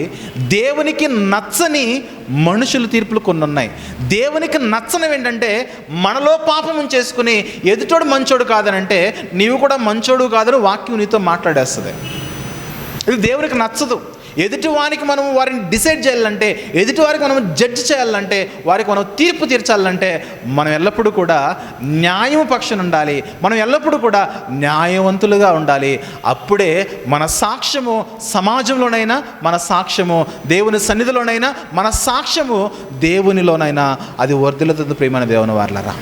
దేవునికి నచ్చని మనుషుల తీర్పులు కొన్ని ఉన్నాయి. దేవునికి నచ్చనివి ఏంటంటే మనలో పాపం చేసుకుని ఎదుటోడు మంచోడు కాదనంటే నీవు కూడా మంచోడు కాదని వాక్యం నీతో మాట్లాడేస్తుంది. ఇది దేవునికి నచ్చదు. ఎదుటివానికి మనం వారిని డిసైడ్ చేయాలంటే, ఎదుటివారికి మనం జడ్జి చేయాలంటే, వారికి మనం తీర్పు తీర్చాలంటే మనం ఎల్లప్పుడూ కూడా న్యాయం పక్షాన ఉండాలి. మనం ఎల్లప్పుడూ కూడా న్యాయవంతులుగా ఉండాలి. అప్పుడే మన సాక్ష్యము సమాజంలోనైనా, మన సాక్ష్యము దేవుని సన్నిధిలోనైనా, మన సాక్ష్యము దేవునిలోనైనా అది వర్ధిల్లుతుంది ప్రియమైన దేవుని వారలారా.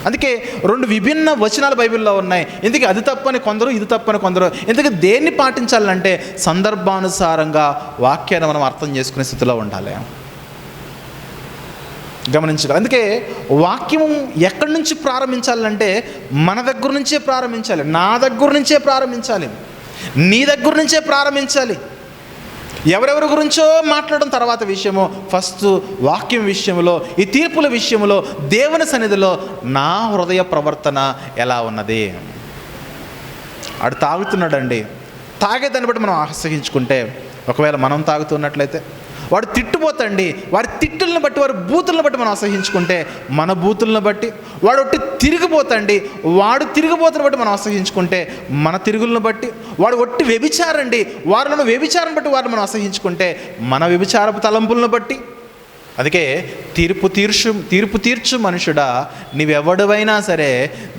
అందుకే 2 విభిన్న వచనాలు బైబిల్లో ఉన్నాయి. ఎందుకు అది తప్పని కొందరు, ఇది తప్పని కొందరు. ఎందుకు దేన్ని పాటించాలంటే సందర్భానుసారంగా వాక్యాన్ని మనం అర్థం చేసుకునే స్థితిలో ఉండాలి, గమనించాలి. అందుకే వాక్యం ఎక్కడి నుంచి ప్రారంభించాలంటే మన దగ్గర నుంచే ప్రారంభించాలి, నా దగ్గర నుంచే ప్రారంభించాలి, నీ దగ్గర నుంచే ప్రారంభించాలి. ఎవరెవరి గురించో మాట్లాడడం తర్వాత విషయము, ఫస్ట్ వాక్యం విషయంలో, ఈ తీర్పుల విషయంలో, దేవుని సన్నిధిలో నా హృదయ ప్రవర్తన ఎలా ఉన్నది? ఆడు తాగుతున్నాడండి, తాగేదాన్ని బట్టి మనం అసహించుకుంటే, ఒకవేళ మనం తాగుతున్నట్లయితే వాడు తిట్టుపోతండి, వారి తిట్టులను బట్టి, వారి బూతులను బట్టి మనం అసహించుకుంటే, మన బూతులను బట్టి వాడు ఒట్టి తిరిగిపోతండి, వాడు తిరిగిపోతున్న బట్టి మనం అసహించుకుంటే, మన తిరుగులను బట్టి వాడు ఒట్టి వ్యభిచారండి, వారిలో వ్యభిచారం బట్టి వారిని మనం అసహించుకుంటే, మన వ్యభిచారపు తలంపులను బట్టి. అందుకే తీర్పు తీర్చు మనుషుడా, నీవెవడవైనా సరే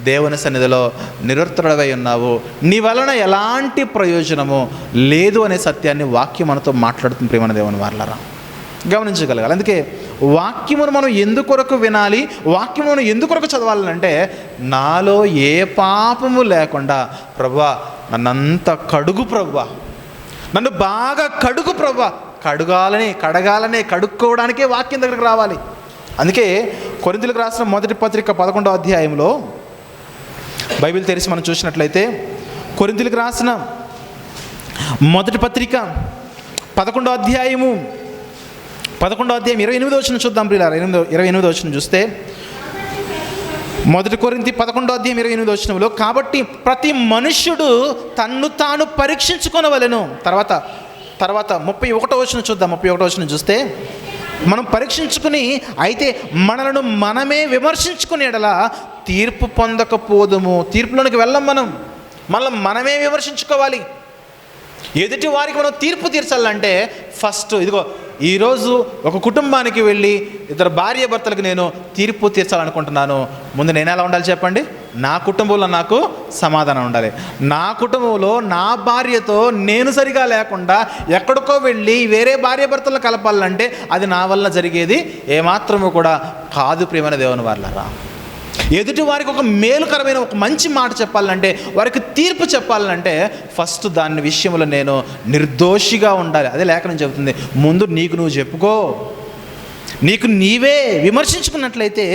దేవుని సన్నిధిలో నిరర్థుడవై ఉన్నావు, నీ వలన ఎలాంటి ప్రయోజనము లేదు అనే సత్యాన్ని వాక్యం మనతో మాట్లాడుతుంది. ప్రియమైన దేవుని వారలారా, గమనించగలగాలి. అందుకే వాక్యమును మనం ఎందుకొరకు వినాలి, వాక్యమును ఎందుకొరకు చదవాలంటే, నాలో ఏ పాపము లేకుండా ప్రభువా నన్నంత కడుగు ప్రభువా, నన్ను బాగా కడుగు ప్రభువా, కడుక్కోవడానికే వాక్యం దగ్గరికి రావాలి. అందుకే కొరింథీయులకు రాసిన మొదటి పత్రిక 11వ అధ్యాయంలో బైబిల్ తెరిచి మనం చూసినట్లయితే, కొరింథీయులకు రాసిన మొదటి పత్రిక 11వ అధ్యాయం 28వ వచనం చూద్దాం ప్రియులారా. 28వ వచనం చూస్తే, మొదటి కొరింథీ 11వ అధ్యాయం 28వ వచనంలో, కాబట్టి ప్రతి మనుష్యుడు తన్ను తాను పరీక్షించుకొనవలెను. తర్వాత 31వ వచనం చూద్దాం. 31వ వచనం చూస్తే, మనం పరీక్షించుకుని అయితే మనలను మనమే విమర్శించుకునే యెడల తీర్పు పొందకపోదుము. తీర్పులోనికి వెళ్ళం, మనమే విమర్శించుకోవాలి. ఎదుటి వారికి మనం తీర్పు తీర్చాలంటే ఫస్ట్ ఇదిగో ఈరోజు ఒక కుటుంబానికి వెళ్ళి ఇద్దరు భార్య భర్తలకు నేను తీర్పు తీర్చాలనుకుంటున్నాను. ముందు నేను ఎలా ఉండాలి చెప్పండి? నా కుటుంబంలో నాకు సమాధానం ఉండాలి. నా కుటుంబంలో నా భార్యతో నేను సరిగా లేకుండా ఎక్కడికో వెళ్ళి వేరే భార్య భర్తలను కలపాలంటే అది నా వల్ల జరిగేది ఏమాత్రము కూడా కాదు. ప్రియమైన దేవుని వారలారా, ఎదుటి వారికి ఒక మేలుకరమైన ఒక మంచి మాట చెప్పాలంటే, వారికి తీర్పు చెప్పాలంటే ఫస్ట్ దాని విషయంలో నేను నిర్దోషిగా ఉండాలి. అదే లేఖనం చెబుతుంది. ముందు నీకు నువ్వు చెప్పుకో, నీకు నీవే విమర్శించుకున్నట్లయితే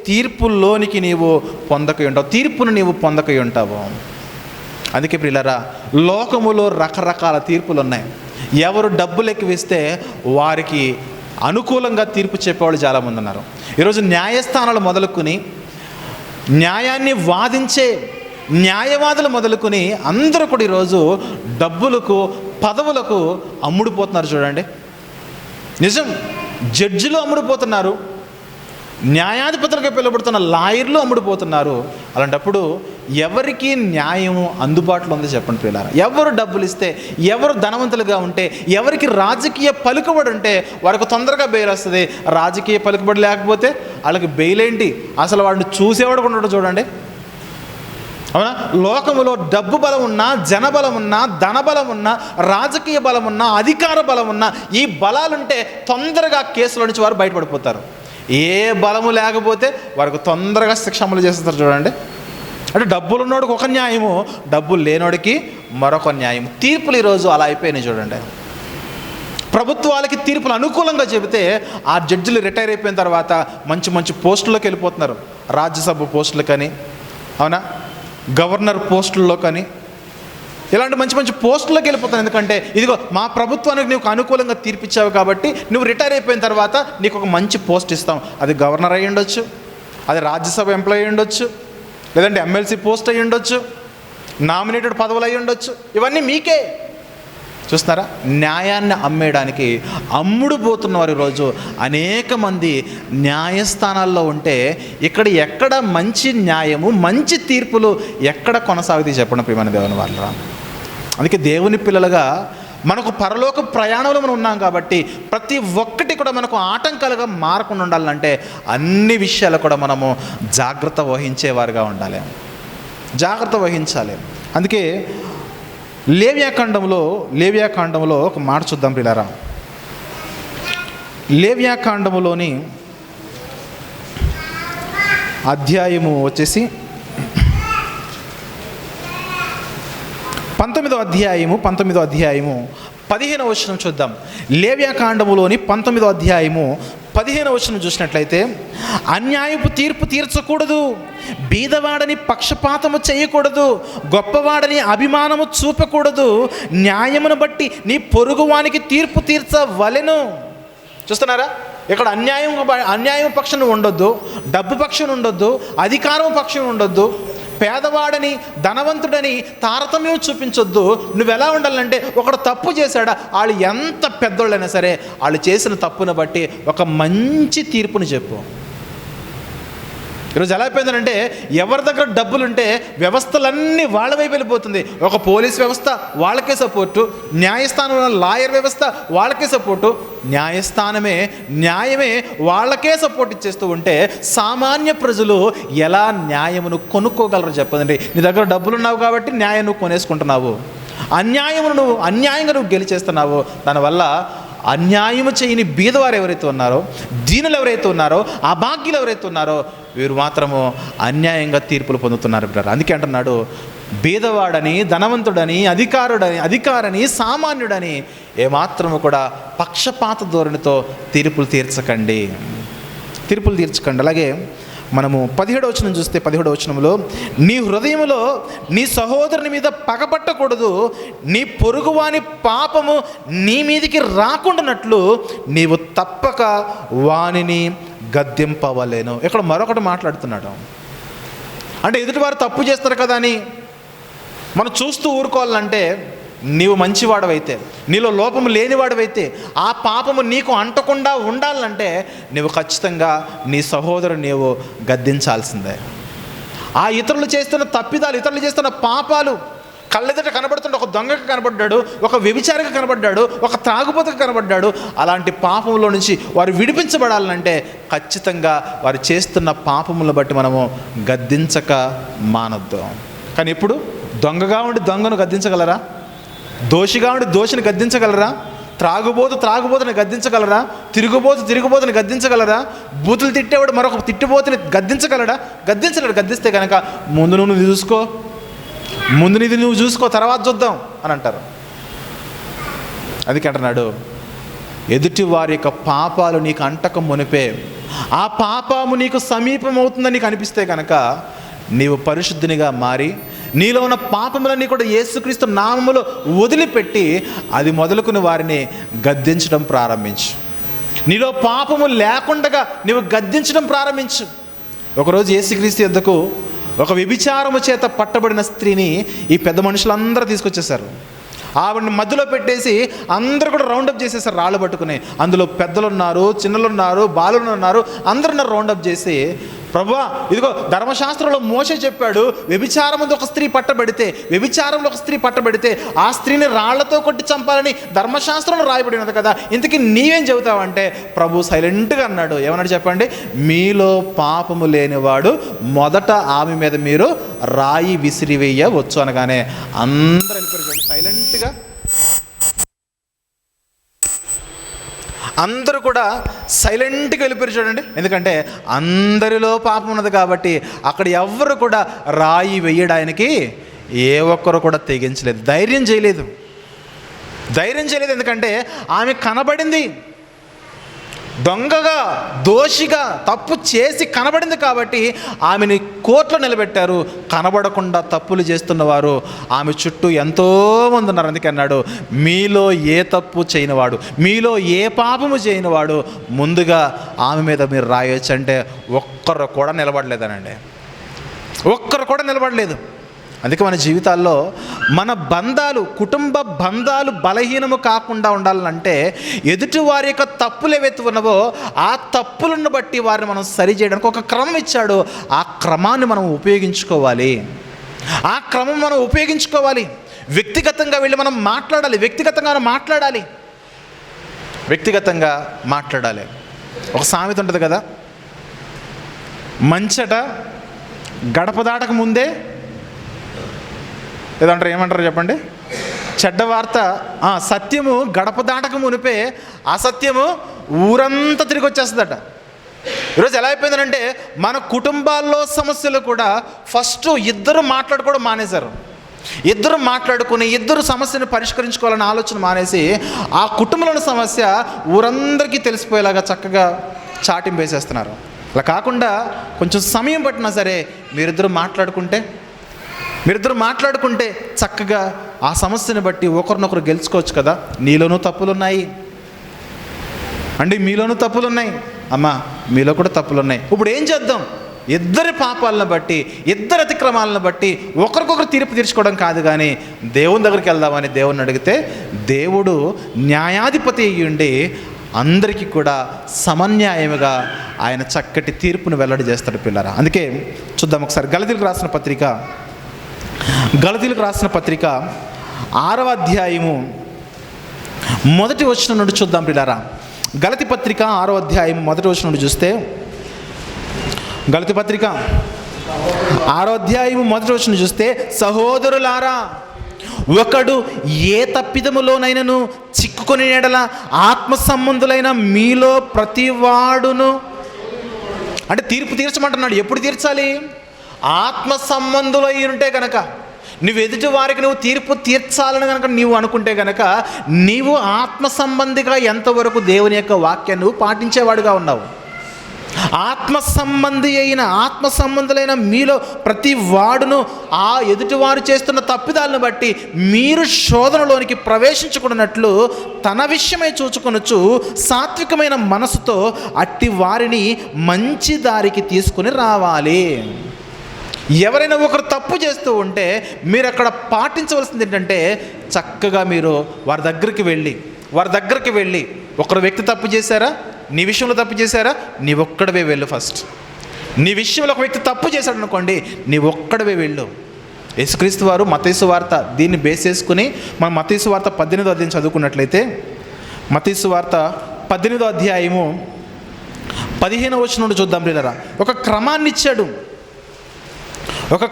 తీర్పులోనికి నీవు పొందకై ఉంటావు, తీర్పును నీవు పొందకై ఉంటావు. అందుకే ప్రియులారా, లోకములో రకరకాల తీర్పులు ఉన్నాయి. ఎవరు డబ్బులు ఎక్కువిస్తే వారికి అనుకూలంగా తీర్పు చెప్పేవాళ్ళు చాలామంది ఉన్నారు. ఈరోజు న్యాయస్థానాలు మొదలుకొని న్యాయాన్ని వాదించే న్యాయవాదులు మొదలుకొని అందరూ కూడా ఈరోజు డబ్బులకు, పదవులకు అమ్ముడుపోతున్నారు. చూడండి, నిజం. జడ్జిలు అమ్ముడుపోతున్నారు, న్యాయాధిపతులుగా పిలువబడుతున్న లాయర్లు అమ్ముడుపోతున్నారు. అలాంటప్పుడు ఎవరికి న్యాయం అందుబాటులో ఉంది చెప్పండి ప్రియులారా? ఎవరు డబ్బులు ఇస్తే, ఎవరు ధనవంతులుగా ఉంటే, ఎవరికి రాజకీయ పలుకుబడి ఉంటే వారికి తొందరగా బెయిల్ వస్తుంది. రాజకీయ పలుకుబడి లేకపోతే వాళ్ళకి బెయిల్ ఏంటి? అసలు వాడిని చూసేవాడు కూడా ఉండడు. చూడండి, అవునా? లోకములో డబ్బు బలం ఉన్నా, జనబలం ఉన్నా, ధనబలం ఉన్నా, రాజకీయ బలం ఉన్నా, అధికార బలం ఉన్నా, ఈ బలాలుంటే తొందరగా కేసుల నుంచి వారు బయటపడిపోతారు. ఏ బలము లేకపోతే వారికి తొందరగా శిక్ష అమలు చేస్తారు. చూడండి, అంటే డబ్బులు ఉన్నోడికి ఒక న్యాయము, డబ్బులు లేనోడికి మరొక న్యాయము. తీర్పులు ఈరోజు అలా అయిపోయినాయి. చూడండి, ప్రభుత్వాలకి తీర్పులు అనుకూలంగా చెబితే ఆ జడ్జిలు రిటైర్ అయిపోయిన తర్వాత మంచి మంచి పోస్టుల్లోకి వెళ్ళిపోతున్నారు. రాజ్యసభ పోస్టులు కానీ, అవునా, గవర్నర్ పోస్టుల్లో కానీ, ఇలాంటి మంచి మంచి పోస్టుల్లోకి వెళ్ళిపోతాను. ఎందుకంటే ఇదిగో మా ప్రభుత్వానికి నీకు అనుకూలంగా తీర్పిచ్చావు కాబట్టి నువ్వు రిటైర్ అయిపోయిన తర్వాత నీకు ఒక మంచి పోస్ట్ ఇస్తాం. అది గవర్నర్ అయ్యి ఉండొచ్చు, అది రాజ్యసభ ఎంప్లాయీ అయ్యి ఉండొచ్చు, లేదంటే ఎమ్మెల్సీ పోస్ట్ అయ్యి ఉండొచ్చు, నామినేటెడ్ పదవులు అయ్యి ఉండొచ్చు. ఇవన్నీ మీకే. చూస్తున్నారా, న్యాయాన్ని అమ్మేయడానికి అమ్ముడు పోతున్న వారు ఈరోజు అనేక మంది న్యాయస్థానాల్లో ఉంటే ఎక్కడ మంచి న్యాయము, మంచి తీర్పులు ఎక్కడ కొనసాగుతాయి చెప్పండి ప్రియమైన దేవుని వాళ్ళరా? అందుకే దేవుని పిల్లలుగా మనకు పరలోక ప్రయాణంలో మనం ఉన్నాం కాబట్టి ప్రతి ఒక్కటి కూడా మనకు ఆటంకాలుగా మారకుండా ఉండాలంటే అన్ని విషయాలు కూడా మనము జాగ్రత్త వహించేవారుగా ఉండాలి, జాగ్రత్త వహించాలి. అందుకే లేవ్యాకాండంలో ఒక మాట చూద్దాం ప్రియులారా. లేవ్యాకాండములోని అధ్యాయము వచ్చేసి 19వ అధ్యాయము 15వ వచనం చూద్దాం. లేవ్యాకాండములోని 19వ అధ్యాయము 15వ వచనం చూసినట్లయితే, అన్యాయపు తీర్పు తీర్చకూడదు, బీదవాడని పక్షపాతము చేయకూడదు, గొప్పవాడని అభిమానము చూపకూడదు, న్యాయమును బట్టి నీ పొరుగువానికి తీర్పు తీర్చవలెను. చూస్తున్నారా, ఇక్కడ అన్యాయం పక్షం ఉండొద్దు, డబ్బు పక్షం ఉండొద్దు, అధికారం పక్షం ఉండొద్దు, పేదవాడని ధనవంతుడని తారతమ్యం చూపించొద్దు. నువ్వు ఎలా ఉండాలంటే, ఒకడు తప్పు చేశాడా, వాళ్ళు ఎంత పెద్దోళ్ళైనా సరే వాళ్ళు చేసిన తప్పును బట్టి ఒక మంచి తీర్పుని చెప్పు. ఈరోజు ఎలా అయిపోయిందంటే, ఎవరి దగ్గర డబ్బులుంటే వ్యవస్థలన్నీ వాళ్ళ వైపు వెళ్ళిపోతుంది. ఒక పోలీస్ వ్యవస్థ వాళ్ళకే సపోర్టు, న్యాయస్థానంలో లాయర్ వ్యవస్థ వాళ్ళకే సపోర్టు, న్యాయమే వాళ్ళకే సపోర్ట్ ఇచ్చేస్తూ ఉంటే సామాన్య ప్రజలు ఎలా న్యాయమును కొనుక్కోగలరు చెప్పండి? నీ దగ్గర డబ్బులున్నావు కాబట్టి న్యాయం నువ్వు కొనేసుకుంటున్నావు, అన్యాయంగా నువ్వు గెలిచేస్తున్నావు. దానివల్ల అన్యాయము చేయని బీదవారు ఎవరైతే ఉన్నారో, దీనులు ఎవరైతే ఉన్నారో, అభాగ్యులు ఎవరైతే ఉన్నారో, వీరు మాత్రము అన్యాయంగా తీర్పులు పొందుతున్నారు బ్రదర్. అందుకే అంటున్నాడు, బీదవాడని, ధనవంతుడని, అధికారని, సామాన్యుడని ఏమాత్రము కూడా పక్షపాత ధోరణితో తీర్పులు తీర్చకండి. అలాగే మనము 17వ వచనం చూస్తే, 17వ వచనంలో, నీ హృదయంలో నీ సహోదరుని మీద పగపట్టకూడదు, నీ పొరుగువాని పాపము నీ మీదికి రాకుండానట్లు నీవు తప్పక వానిని గద్దెంపవలేను. ఇక్కడ మరొకటి మాట్లాడుతున్నాడు. అంటే ఎదుటివారు తప్పు చేస్తారు కదా అని మనం చూస్తూ ఊరుకోవాలంటే, నీవు మంచివాడవైతే, నీలో లోపము లేనివాడవైతే, ఆ పాపము నీకు అంటకుండా ఉండాలంటే నువ్వు ఖచ్చితంగా నీ సహోదరుని నీవు గద్దించాల్సిందే. ఆ ఇతరులు చేస్తున్న తప్పిదాలు, ఇతరులు చేస్తున్న పాపాలు కళ్ళెదుట కనబడుతుంటే, ఒక దొంగకు కనబడ్డాడు, ఒక వ్యభిచారికి కనబడ్డాడు, ఒక త్రాగుబోతుకు కనబడ్డాడు, అలాంటి పాపంలో నుంచి వారు విడిపించబడాలంటే ఖచ్చితంగా వారు చేస్తున్న పాపములను బట్టి మనము గద్దించక మానొద్దు. కానీ ఇప్పుడు దొంగగా ఉండి దొంగను గద్దించగలరా? దోషిగా ఉండి దోషిని గద్దించగలరా? త్రాగుబోతుని గద్దించగలరా? తిరుగుబోతుని గద్దించగలరా? బూతులు తిట్టేవాడు మరొక తిట్టిబోతుని గద్దించగలడా? గద్దించలేడు. గద్దిస్తే కనుక ముందు నీది నువ్వు చూసుకో, తర్వాత చూద్దాం అని అంటారు. అందుకే అంటున్నాడు, ఎదుటి వారి యొక్క పాపాలు నీకు అంటక మునిపే, ఆ పాపము నీకు సమీపమవుతుందని నీకు అనిపిస్తే కనుక నీవు పరిశుద్ధునిగా మారి నీలో ఉన్న పాపములన్నీ కూడా యేసుక్రీస్తు నామములో వదిలిపెట్టి అది మొదలుకుని వారిని గద్దించడం ప్రారంభించు. నీలో పాపము లేకుండా నీవు గద్దించడం ప్రారంభించు. ఒకరోజు యేసుక్రీస్తు యొద్దకు ఒక వ్యభిచారము చేత పట్టబడిన స్త్రీని ఈ పెద్ద మనుషులందరూ తీసుకొచ్చేసారు. ఆవిడని మధ్యలో పెట్టేసి అందరూ కూడా రౌండప్ చేసేసారు రాళ్ళు పట్టుకుని. అందులో పెద్దలు ఉన్నారు, చిన్నలు ఉన్నారు, బాలులు ఉన్నారు, అందరూ రౌండప్ చేసి, ప్రభువా ఇదిగో ధర్మశాస్త్రంలో మోషే చెప్పాడు, వ్యభిచారంలో ఒక స్త్రీ పట్టబడితే ఆ స్త్రీని రాళ్లతో కొట్టి చంపాలని ధర్మశాస్త్రంలో రాయబడినది కదా, ఇంతకీ నీవేం చెబుతావంటే ప్రభు సైలెంట్గా అన్నాడు. ఏమన్నాడు చెప్పండి? మీలో పాపము లేనివాడు మొదట ఆమె మీద మీరు రాయి విసిరివేయవచ్చు అనగానే అందరూ వెళ్ళిపోయారు. సైలెంట్గా అందరూ కూడా సైలెంట్గా వెళ్ళిపోయారు చూడండి. ఎందుకంటే అందరిలో పాపం ఉన్నది కాబట్టి అక్కడ ఎవ్వరు కూడా రాయి వేయడానికి ఏ ఒక్కరు కూడా తెగించలేదు, ధైర్యం చేయలేదు. ఎందుకంటే ఆమె కనబడింది, దొంగగా, దోషిగా, తప్పు చేసి కనబడింది కాబట్టి ఆమెని కోర్టులో నిలబెట్టారు. కనబడకుండా తప్పులు చేస్తున్నవారు ఆమె చుట్టూ ఎంతోమంది ఉన్నారు. అందుకే అన్నాడు, మీలో ఏ తప్పు చేయనివాడు, మీలో ఏ పాపము చేయనివాడు ముందుగా ఆమె మీద మీరు రాయొచ్చు అంటే ఒక్కరు కూడా నిలబడలేదనండి. అందుకే మన జీవితాల్లో మన బంధాలు, కుటుంబ బంధాలు బలహీనము కాకుండా ఉండాలంటే ఎదుటి వారి యొక్క తప్పులు ఏవైతే ఉన్నవో ఆ తప్పులను బట్టి వారిని మనం సరి చేయడానికి ఒక క్రమం ఇచ్చాడు. ఆ క్రమాన్ని మనం ఉపయోగించుకోవాలి. వ్యక్తిగతంగా వెళ్ళి మనం మాట్లాడాలి. వ్యక్తిగతంగా మాట్లాడాలి. ఒక సామెత ఉంటుంది కదా, మంచట గడప దాటక ముందే ఏదంటారు, ఏమంటారు చెప్పండి? చెడ్డ వార్త, సత్యము గడప దాటక మునిపే అసత్యము ఊరంతా తిరిగి వచ్చేస్తుందట. ఈరోజు ఎలా అయిపోయిందంటే మన కుటుంబాల్లో సమస్యలు కూడా ఫస్ట్ ఇద్దరు మాట్లాడుకోవడం మానేశారు. ఇద్దరు మాట్లాడుకుని ఇద్దరు సమస్యను పరిష్కరించుకోవాలని ఆలోచన మానేసి ఆ కుటుంబంలోని సమస్య ఊరందరికీ తెలిసిపోయేలాగా చక్కగా చాటింపు వేసేస్తున్నారు. అలా కాకుండా కొంచెం సమయం పట్టినా సరే మీరిద్దరు మాట్లాడుకుంటే చక్కగా ఆ సమస్యను బట్టి ఒకరినొకరు గెలుచుకోవచ్చు కదా. మీలోనూ తప్పులున్నాయి, అమ్మా మీలో కూడా తప్పులున్నాయి. ఇప్పుడు ఏం చేద్దాం? ఇద్దరి పాపాలను బట్టి, ఇద్దరి అతిక్రమాలను బట్టి ఒకరికొకరు తీర్పు తీర్చుకోవడం కాదు, కానీ దేవుని దగ్గరికి వెళ్దామని దేవుని అడిగితే దేవుడు న్యాయాధిపతి అయ్యుండి అందరికీ కూడా సమన్యాయముగా ఆయన చక్కటి తీర్పును వెల్లడి చేస్తాడు పిల్లరా. అందుకే చూద్దాం ఒకసారి గలతీయులకు రాసిన పత్రిక 6వ అధ్యాయము 1వ వచనం నుండి చూద్దాం పిల్లరా. గలతీ పత్రిక 6వ అధ్యాయం 1వ వచనం నుండి చూస్తే, గలతీ పత్రిక 6వ అధ్యాయం 1వ వచనం చూస్తే, సహోదరులారా, ఒకడు ఏ తప్పిదములోనైనను చిక్కుకొని ఎడల ఆత్మ సంబంధులైన మీలో ప్రతివాడును, అంటే తీర్పు తీర్చమంటున్నాడు. ఎప్పుడు తీర్చాలి? ఆత్మ సంబంధులై ఉంటే కనుక, నువ్వు ఎదుటి వారికి నువ్వు తీర్పు తీర్చాలని కనుక నీవు అనుకుంటే కనుక, నీవు ఆత్మ సంబంధిగా ఎంతవరకు దేవుని యొక్క వాక్యాన్ని నువ్వు పాటించేవాడుగా ఉన్నావు. ఆత్మ సంబంధులైన మీలో ప్రతి వాడును ఆ ఎదుటివారు చేస్తున్న తప్పిదాలను బట్టి మీరు శోధనలోనికి ప్రవేశించుకున్నట్లు తన విషయమై చూచుకొనొచ్చు సాత్వికమైన మనసుతో అట్టి వారిని మంచి దారికి తీసుకుని రావాలి. ఎవరైనా ఒకరు తప్పు చేస్తూ ఉంటే మీరు అక్కడ పాటించవలసింది ఏంటంటే, చక్కగా మీరు వారి దగ్గరికి వెళ్ళి ఒకరు వ్యక్తి తప్పు చేశారా, నీ విషయంలో తప్పు చేశారా, నీ ఒక్కడవే వెళ్ళు. ఫస్ట్ నీ విషయంలో ఒక వ్యక్తి తప్పు చేశాడు అనుకోండి, నీ ఒక్కడవే వెళ్ళు. యేసుక్రీస్తు వారు మత్తయి సువార్త దీన్ని బేస్ చేసుకుని మనం మత్తయి సువార్త 18వ అధ్యాయం చదువుకున్నట్లయితే, మత్తయి సువార్త 18వ అధ్యాయము 15వ వచనం నుండి చూద్దాం ప్రియులారా. ఒక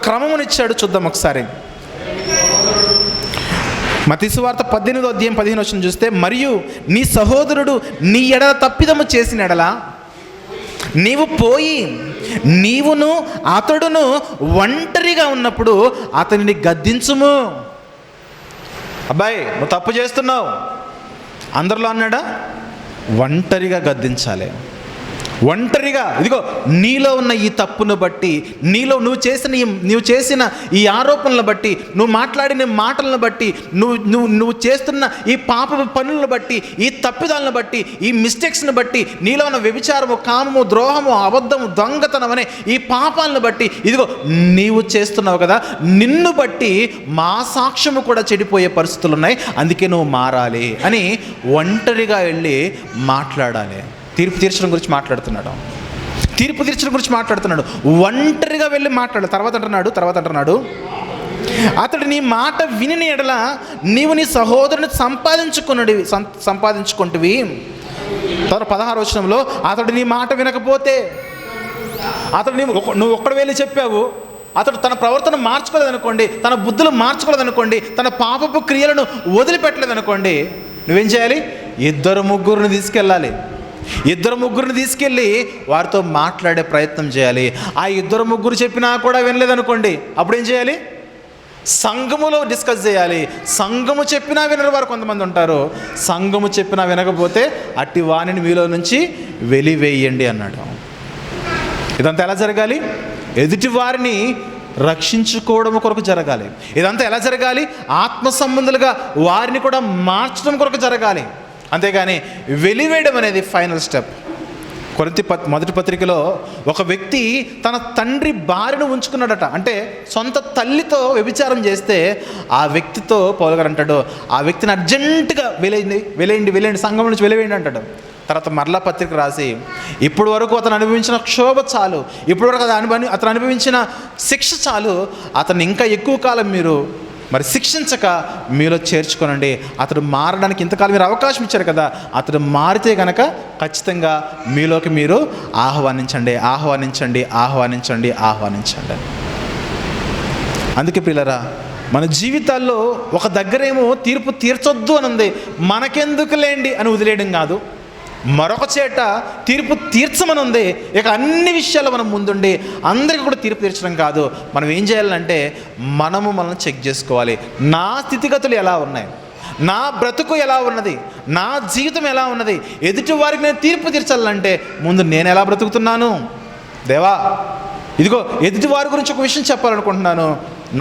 క్రమమునిచ్చాడు. చూద్దాం ఒకసారి. మత్తయి సువార్త 18వ అధ్యాయం 15వ వచనం చూస్తే, మరియు నీ సహోదరుడు నీ ఎడల తప్పిదము చేసిన ఎడల నీవు పోయి నీవును అతడును ఒంటరిగా ఉన్నప్పుడు అతనిని గద్దించుము. అబ్బాయి నువ్వు తప్పు చేస్తున్నావు అందరిలో అన్నాడా? ఒంటరిగా గద్దించాలి. ఒంటరిగా, ఇదిగో నీలో ఉన్న ఈ తప్పును బట్టి, నువ్వు చేసిన ఈ ఆరోపణలను బట్టి, నువ్వు మాట్లాడిన మాటలను బట్టి, నువ్వు చేస్తున్న ఈ పాప పనులను బట్టి, ఈ తప్పిదాలను బట్టి, ఈ మిస్టేక్స్ని బట్టి, నీలో ఉన్న వ్యభిచారము, కామము, ద్రోహము, అబద్ధము, దొంగతనం అనే ఈ పాపాలను బట్టి, ఇదిగో నీవు చేస్తున్నావు కదా, నిన్ను బట్టి మా సాక్ష్యము కూడా చెడిపోయే పరిస్థితులు ఉన్నాయి, అందుకే నువ్వు మారాలి అని ఒంటరిగా వెళ్ళి మాట్లాడాలి. తీర్పు తీర్చడం గురించి మాట్లాడుతున్నాడు. ఒంటరిగా వెళ్ళి మాట్లాడు. తర్వాత అంటున్నాడు, అతడు నీ మాట విని ఎడల నీవు నీ సహోదరుని సంపాదించుకుంటువి. తర్వాత 16వ వచనంలో, అతడు నీ మాట వినకపోతే, అతడు నువ్వు ఒక్కడు వెళ్ళి చెప్పావు, అతడు తన ప్రవర్తన మార్చుకోలేదనుకోండి, తన బుద్ధులు మార్చుకోలేదనుకోండి, తన పాపపు క్రియలను వదిలిపెట్టలేదనుకోండి, నువ్వేం చేయాలి? 2-3 తీసుకెళ్ళి వారితో మాట్లాడే ప్రయత్నం చేయాలి. ఆ 2-3 చెప్పినా కూడా వినలేదనుకోండి, అప్పుడు ఏం చేయాలి? సంఘములో డిస్కస్ చేయాలి. సంఘము చెప్పినా వినరు వారు కొంతమంది ఉంటారు. సంఘము చెప్పినా వినకపోతే అట్టి వాణిని మీలో నుంచి వెలివేయండి అన్నాడు. ఇదంతా ఎలా జరగాలి? ఎదుటి వారిని రక్షించుకోవడం కొరకు జరగాలి. ఇదంతా ఎలా జరగాలి? ఆత్మ సంబంధులుగా వారిని కూడా మార్చడం కొరకు జరగాలి. అంతేగాని వెలివేయడం అనేది ఫైనల్ స్టెప్. కొరింథీ మొదటి పత్రికలో ఒక వ్యక్తి తన తండ్రి భార్యను ఉంచుకున్నాడట. అంటే సొంత తల్లితో వ్యభిచారం చేస్తే ఆ వ్యక్తితో పౌలు గారు అంటాడు, ఆ వ్యక్తిని అర్జెంటుగా వెలేయండి, సంఘం నుంచి వెలివేయండి అంటాడు. తర్వాత మరలా పత్రిక రాసి, ఇప్పుడు వరకు అతను అనుభవించిన క్షోభ చాలు, ఇప్పుడు వరకు అతను అనుభవించిన శిక్ష చాలు, అతను ఇంకా ఎక్కువ కాలం మీరు శిక్షించక మీలో చేర్చుకోనండి. అతడు మారడానికి ఇంతకాలం మీరు అవకాశం ఇచ్చారు కదా, అతడు మారితే కనుక ఖచ్చితంగా మీలోకి మీరు ఆహ్వానించండి. అందుకే ప్రియులారా, మన జీవితాల్లో ఒక దగ్గరేమో తీర్పు తీర్చొద్దు అని ఉంది, మనకెందుకులేండి అని వదిలేయడం కాదు. మరొక చేట తీర్పు తీర్చమని ఉంది, ఇక అన్ని విషయాలు మనం ముందుండి అందరికీ కూడా తీర్పు తీర్చడం కాదు. మనం ఏం చేయాలంటే మనల్ని చెక్ చేసుకోవాలి. నా స్థితిగతులు ఎలా ఉన్నాయి, నా బ్రతుకు ఎలా ఉన్నది, నా జీవితం ఎలా ఉన్నది, ఎదుటి వారికి నేను తీర్పు తీర్చాలంటే ముందు నేను ఎలా బ్రతుకుతున్నాను, దేవా ఇదిగో ఎదుటి వారి గురించి ఒక విషయం చెప్పాలనుకుంటున్నాను,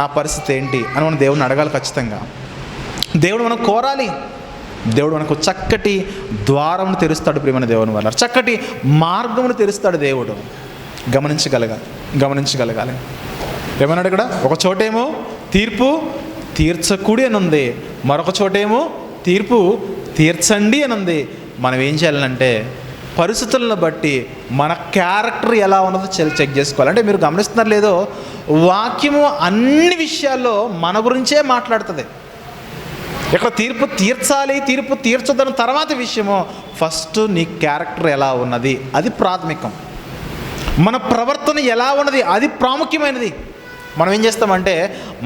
నా పరిస్థితి ఏంటి అని మనం దేవుడిని అడగాలి. ఖచ్చితంగా దేవుడు మనం కోరాలి. దేవుడు మనకు చక్కటి ద్వారమును తెరుస్తాడు. ప్రియమైన దేవుని వల్ల చక్కటి మార్గమును తెరుస్తాడు దేవుడు. గమనించగలగాలి. ఏమన్నాడు ఇక్కడ? ఒక చోటేమో తీర్పు తీర్చకుడి అని ఉంది, మరొక చోటేమో తీర్పు తీర్చండి అని ఉంది. మనం ఏం చేయాలంటే పరిస్థితులను బట్టి మన క్యారెక్టర్ ఎలా ఉన్నదో చెక్ చేసుకోవాలి. అంటే మీరు గమనిస్తున్నారు లేదో, వాక్యము అన్ని విషయాల్లో మన గురించే మాట్లాడుతుంది. ఇక్కడ తీర్పు తీర్చాలి, తీర్పు తీర్చదని తర్వాత విషయము, ఫస్ట్ నీ క్యారెక్టర్ ఎలా ఉన్నది అది ప్రాథమికం. మన ప్రవర్తన ఎలా ఉన్నది అది ప్రాముఖ్యమైనది. మనం ఏం చేస్తామంటే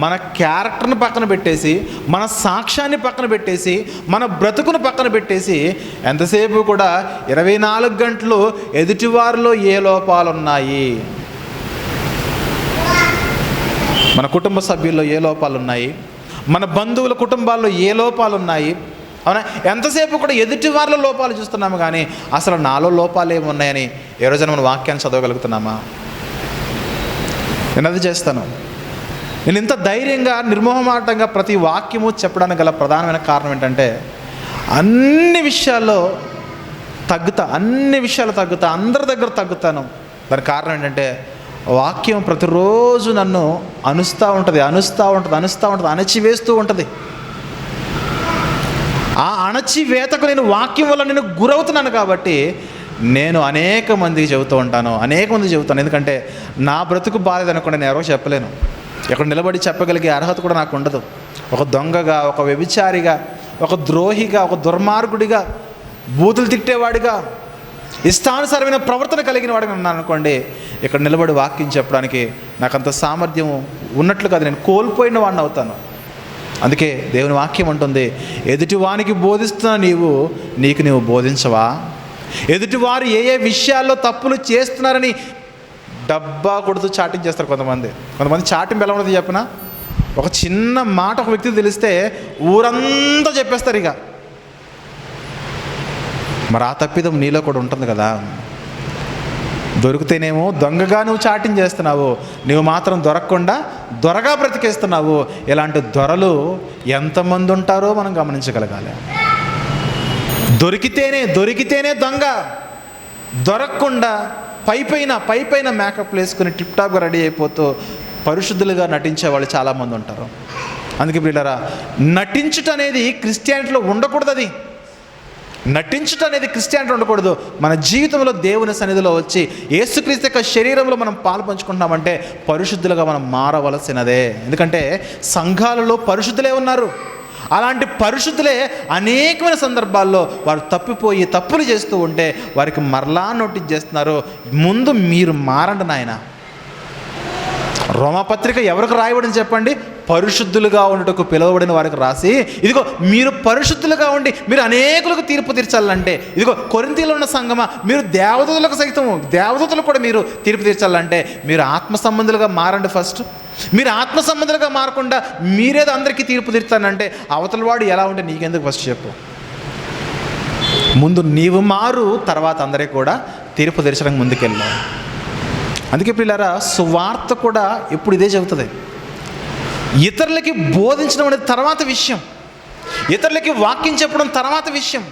మన క్యారెక్టర్ని పక్కన పెట్టేసి, మన సాక్ష్యాన్ని పక్కన పెట్టేసి, మన బ్రతుకును పక్కన పెట్టేసి ఎంతసేపు కూడా 24 గంటలు ఎదుటివారిలో ఏ లోపాలు ఉన్నాయి, మన కుటుంబ సభ్యుల్లో ఏ లోపాలు ఉన్నాయి, మన బంధువుల కుటుంబాల్లో ఏ లోపాలు ఉన్నాయి, అవునా? ఎంతసేపు కూడా ఎదుటి వారిలో లోపాలు చూస్తున్నాము కానీ అసలు నాలో లోపాలు ఏమున్నాయని ఏ రోజైనా మన వాక్యాన్ని చదవగలుగుతున్నామా? నేను అది చేస్తాను. నేను ఇంత ధైర్యంగా నిర్మోహమాటంగా ప్రతి వాక్యము చెప్పడానికి గల ప్రధానమైన కారణం ఏంటంటే అన్ని విషయాల్లో తగ్గుతా, అందరి దగ్గర తగ్గుతాను. దానికి కారణం ఏంటంటే వాక్యం ప్రతిరోజు నన్ను అణుస్తూ ఉంటుంది, అణచివేస్తూ ఉంటుంది. ఆ అణచివేతకు నేను వాక్యం వల్ల నేను గురవుతున్నాను కాబట్టి నేను అనేక మందికి చెబుతాను. ఎందుకంటే నా బ్రతుకు బాలేదనుకోండి, నేను ఎవరో చెప్పలేను. ఎక్కడ నిలబడి చెప్పగలిగే అర్హత కూడా నాకు ఉండదు. ఒక దొంగగా, ఒక వ్యభిచారిగా, ఒక ద్రోహిగా, ఒక దుర్మార్గుడిగా, బూతులు తిట్టేవాడిగా, ఇష్టానుసారమైన ప్రవర్తన కలిగిన వాడిగా ఉన్నాను అనుకోండి, ఇక్కడ నిలబడి వాక్యం చెప్పడానికి నాకు అంత సామర్థ్యం ఉన్నట్లు కాదు, నేను కోల్పోయిన వాడిని అవుతాను. అందుకే దేవుని వాక్యం అంటుంది, ఎదుటివానికి బోధిస్తున్న నీకు బోధించవా? ఎదుటివారు ఏ విషయాల్లో తప్పులు చేస్తున్నారని డబ్బా కొడుతూ చాటింగ్ చేస్తారు కొంతమంది. చాటింపు ఎలా ఉండదు చెప్పిన, ఒక చిన్న మాట ఒక వ్యక్తికి తెలిస్తే ఊరంతా చెప్పేస్తారు. ఇక మరి ఆ తప్పిదం నీలో కూడా ఉంటుంది కదా. దొరికితేనేమో దొంగగా నువ్వు చాటింగ్ చేస్తున్నావు, నువ్వు మాత్రం దొరకకుండా దొరగా బ్రతికేస్తున్నావు. ఇలాంటి దొరలు ఎంతమంది ఉంటారో మనం గమనించగలగాలి. దొరికితేనే దొంగ, దొరకకుండా పైపైన మేకప్ వేసుకుని టిప్టాప్గా రెడీ అయిపోతూ పరిశుద్ధులుగా నటించే వాళ్ళు చాలామంది ఉంటారు. అందుకే పిల్లరా, నటించుట అనేది క్రిస్టియానిటీలో ఉండకూడదు. ఉండకూడదు. మన జీవితంలో దేవుని సన్నిధిలో వచ్చి యేసుక్రీస్తు యొక్క శరీరంలో మనం పాలు పంచుకుంటున్నామంటే పరిశుద్ధులుగా మనం మారవలసినదే. ఎందుకంటే సంఘాలలో పరిశుద్ధులే ఉన్నారు. అలాంటి పరిశుద్ధులే అనేకమైన సందర్భాల్లో వారు తప్పులు చేస్తూ ఉంటే వారికి మరలా నోటీస్ చేస్తున్నారు, ముందు మీరు మారండి నాయన. రోమాపత్రిక ఎవరికి రాయబడింది చెప్పండి? పరిశుద్ధులుగా ఉండటకు పిలువబడిన వారికి రాసి, ఇదిగో మీరు పరిశుద్ధులుగా ఉండి మీరు అనేకులకు తీర్పు తీర్చాలంటే, ఇదిగో కొరింథీలో ఉన్న సంగమా, మీరు దేవదూతలకు కూడా మీరు తీర్పు తీర్చాలంటే మీరు ఆత్మ సంబంధులుగా మారండి. ఫస్ట్ మీరు ఆత్మ సంబంధులుగా మారకుండా మీరేదో అందరికీ తీర్పు తీర్చానంటే అవతల వాడు ఎలా ఉంటే నీకెందుకు? ఫస్ట్ చెప్పు. ముందు నీవు మారు, తర్వాత అందరికీ కూడా తీర్పు తీర్చడానికి ముందుకెళ్ళాం. అందుకే పిల్లారా, సువార్త కూడా ఎప్పుడు ఇదే చెబుతుంది. ఇతరులకి బోధించడం అనేది తర్వాత విషయం, ఇతరులకి వాక్యం చెప్పడం తర్వాత విషయం,